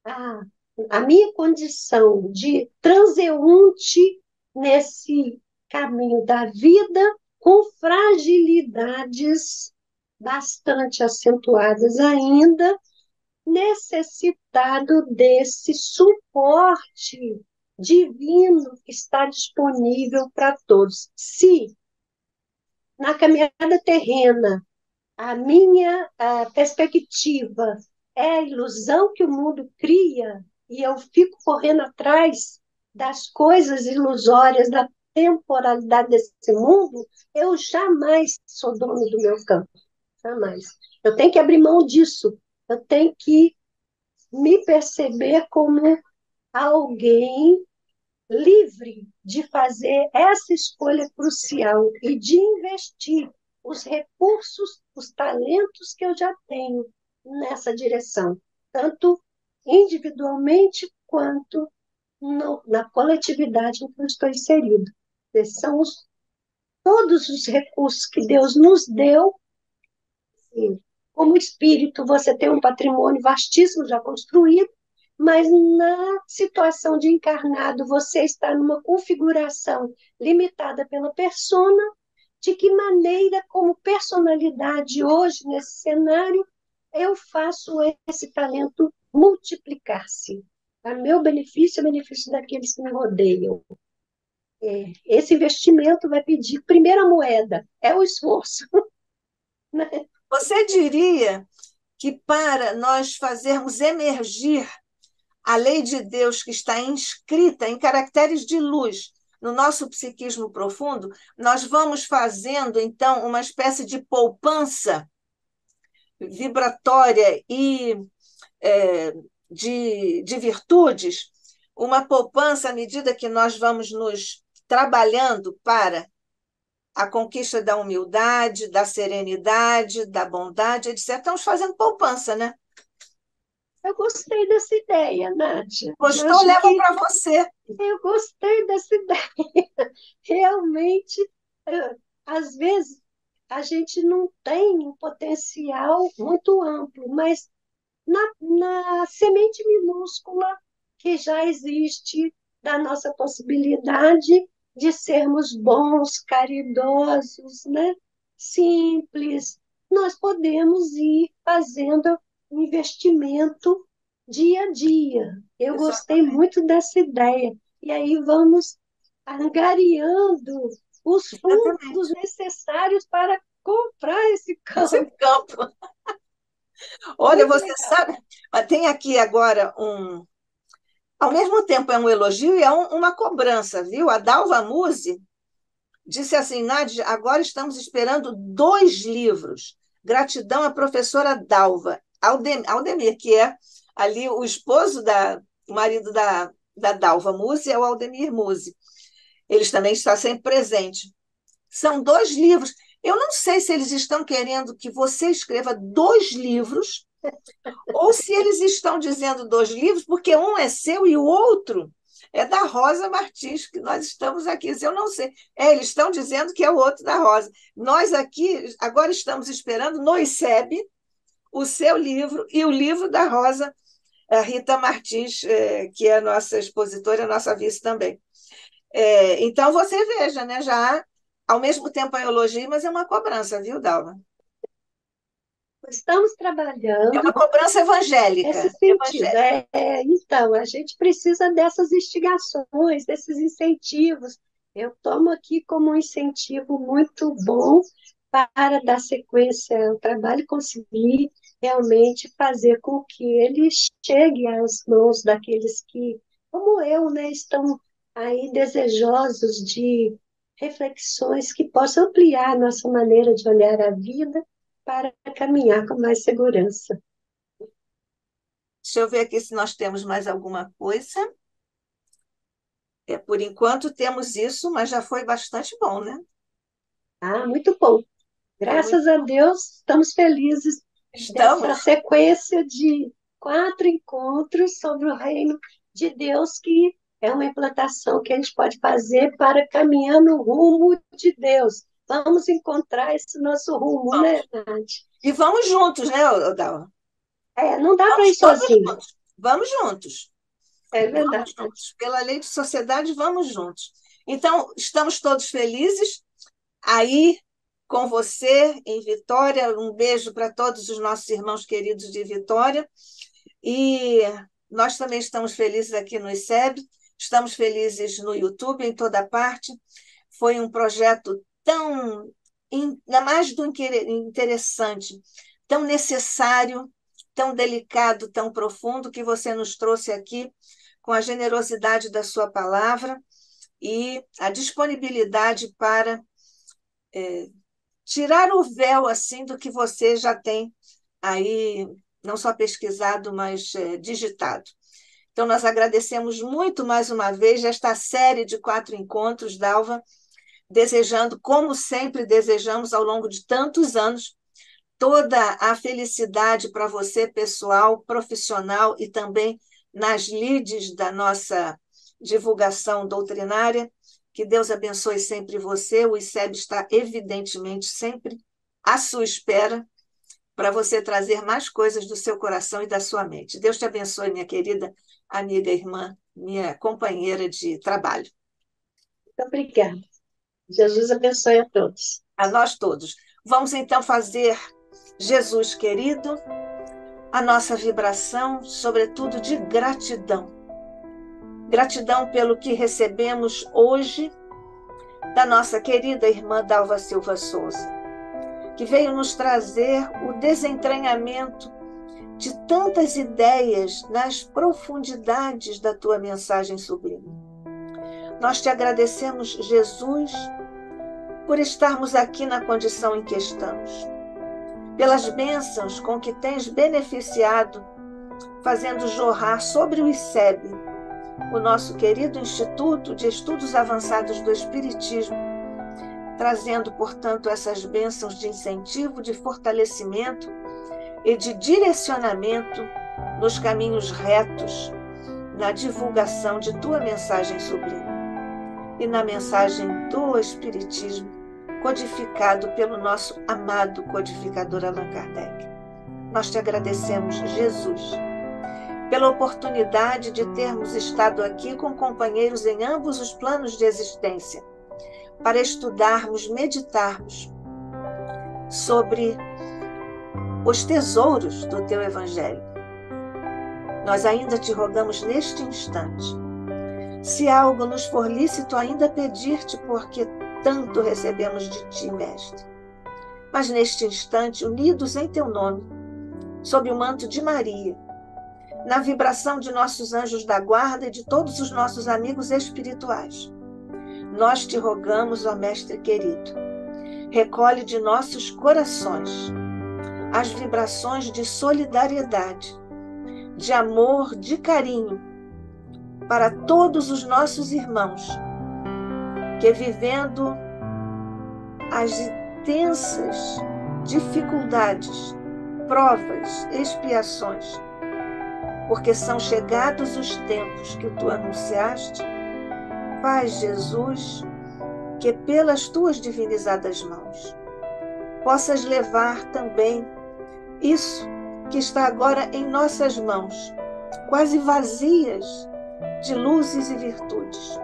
a, a minha condição de transeunte nesse caminho da vida, com fragilidades bastante acentuadas ainda, necessitado desse suporte divino que está disponível para todos. Se na caminhada terrena, a perspectiva é a ilusão que o mundo cria e eu fico correndo atrás das coisas ilusórias, da temporalidade desse mundo, eu jamais sou dono do meu campo, jamais. Eu tenho que abrir mão disso, eu tenho que me perceber como alguém livre de fazer essa escolha crucial e de investir os recursos, os talentos que eu já tenho nessa direção, tanto individualmente quanto na coletividade em que eu estou inserido. Esses são todos os recursos que Deus nos deu. Sim. Como espírito, você tem um patrimônio vastíssimo já construído, mas na situação de encarnado, você está numa configuração limitada pela persona. De que maneira, como personalidade hoje, nesse cenário, eu faço esse talento multiplicar-se? A meu benefício e benefício daqueles que me rodeiam. Esse investimento vai pedir, primeira moeda, é o esforço. Né? Você diria que para nós fazermos emergir a lei de Deus que está inscrita em caracteres de luz no nosso psiquismo profundo, nós vamos fazendo, então, uma espécie de poupança vibratória e de virtudes, uma poupança à medida que nós vamos nos trabalhando para a conquista da humildade, da serenidade, da bondade, etc. Estamos fazendo poupança, né? Eu gostei dessa ideia, Nádia. Eu Gostou? acho Levo que para você. eu gostei dessa ideia. Realmente, às vezes, a gente não tem um potencial muito amplo, mas na semente minúscula que já existe da nossa possibilidade de sermos bons, caridosos, né? Simples, nós podemos ir fazendo investimento dia a dia. Eu gostei Exatamente. muito dessa ideia. E aí vamos angariando os fundos Exatamente. necessários para comprar esse Esse campo. campo. Olha, Muito você legal. sabe, tem aqui agora um. Ao mesmo tempo é um elogio e é uma cobrança, viu? A Dalva Musi disse assim, Nádia, agora estamos esperando 2 livros. Gratidão à professora Dalva. Aldemir, que é ali o marido da Dalva Musi, é o Aldemir Musi. Eles também estão sempre presentes. São 2 livros. Eu não sei se eles estão querendo que você escreva 2 livros ou se eles estão dizendo 2 livros, porque um é seu e o outro é da Rosa Martins, que nós estamos aqui. Eu não sei. Eles estão dizendo que é o outro da Rosa. Nós aqui agora estamos esperando no ICEB o seu livro e o livro da Rosa, a Rita Martins, que é a nossa expositora, a nossa vice também. Então, você veja, né? Já ao mesmo tempo é elogio, mas é uma cobrança, viu, Dalva? Estamos É uma trabalhando cobrança nesse evangélica. sentido. Evangélica. Então, a gente precisa dessas instigações, desses incentivos. Eu tomo aqui como um incentivo muito bom para dar sequência ao trabalho e conseguir realmente fazer com que ele chegue às mãos daqueles que, como eu, né, estão aí desejosos de reflexões que possam ampliar a nossa maneira de olhar a vida para caminhar com mais segurança. Deixa eu ver aqui se nós temos mais alguma coisa. Por enquanto temos isso, mas já foi bastante bom, né? Ah, muito bom. Foi muito. Graças a Deus, estamos felizes dessa Estamos. sequência de 4 encontros sobre o reino de Deus, que é uma implantação que a gente pode fazer para caminhar no rumo de Deus. Vamos encontrar esse nosso rumo, né, Vamos. Nath? E vamos juntos, né, Odal? Não dá para ir Vamos todos sozinho, juntos. Vamos juntos. é Vamos verdade. juntos. Pela lei de sociedade, vamos juntos. Então, estamos todos felizes aí com você em Vitória. Um beijo para todos os nossos irmãos queridos de Vitória. E nós também estamos felizes aqui no ICEB, estamos felizes no YouTube, em toda parte. Foi um projeto tão ainda mais do interessante, tão necessário, tão delicado, tão profundo que você nos trouxe aqui com a generosidade da sua palavra e a disponibilidade para tirar o véu assim do que você já tem aí, não só pesquisado, mas digitado. Então, nós agradecemos muito mais uma vez esta série de 4 encontros, Dalva, desejando, como sempre desejamos ao longo de tantos anos, toda a felicidade para você, pessoal, profissional e também nas lides da nossa divulgação doutrinária. Que Deus abençoe sempre você. O ICEB está, evidentemente, sempre à sua espera para você trazer mais coisas do seu coração e da sua mente. Deus te abençoe, minha querida amiga, irmã, minha companheira de trabalho. Muito obrigada. Jesus abençoe a todos. A nós todos. Vamos então fazer, Jesus querido, a nossa vibração, sobretudo de gratidão. Gratidão pelo que recebemos hoje da nossa querida irmã Dalva Silva Souza, que veio nos trazer o desentranhamento de tantas ideias nas profundidades da tua mensagem sublime. Nós te agradecemos, Jesus, por estarmos aqui na condição em que estamos, pelas bênçãos com que tens beneficiado, fazendo jorrar sobre o ICEB, o nosso querido Instituto de Estudos Avançados do Espiritismo, trazendo, portanto, essas bênçãos de incentivo, de fortalecimento e de direcionamento nos caminhos retos, na divulgação de tua mensagem sublime e na mensagem do Espiritismo, codificado pelo nosso amado codificador Allan Kardec. Nós te agradecemos, Jesus, pela oportunidade de termos estado aqui com companheiros em ambos os planos de existência, para estudarmos, meditarmos sobre os tesouros do teu Evangelho. Nós ainda te rogamos neste instante, se algo nos for lícito ainda pedir-te, porque tanto recebemos de ti, Mestre. Mas neste instante, unidos em teu nome, sob o manto de Maria, na vibração de nossos anjos da guarda e de todos os nossos amigos espirituais, nós te rogamos, ó Mestre querido, recolhe de nossos corações as vibrações de solidariedade, de amor, de carinho, para todos os nossos irmãos que, vivendo as intensas dificuldades, provas, expiações, porque são chegados os tempos que tu anunciaste, faz, Jesus, que pelas tuas divinizadas mãos possas levar também isso que está agora em nossas mãos, quase vazias de luzes e virtudes.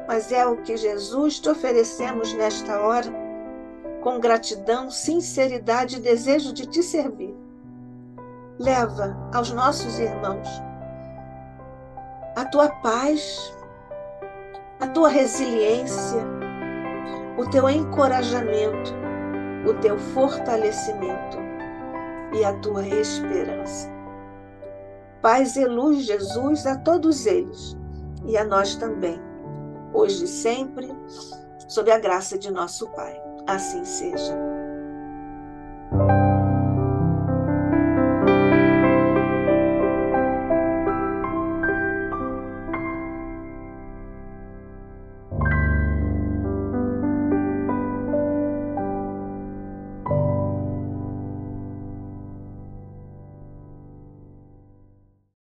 Mas é o que, Jesus, te oferecemos nesta hora, com gratidão, sinceridade e desejo de te servir. Leva aos nossos irmãos a tua paz, a tua resiliência, o teu encorajamento, o teu fortalecimento e a tua esperança. Paz e luz, Jesus, a todos eles e a nós também, hoje e sempre, sob a graça de nosso Pai. Assim seja.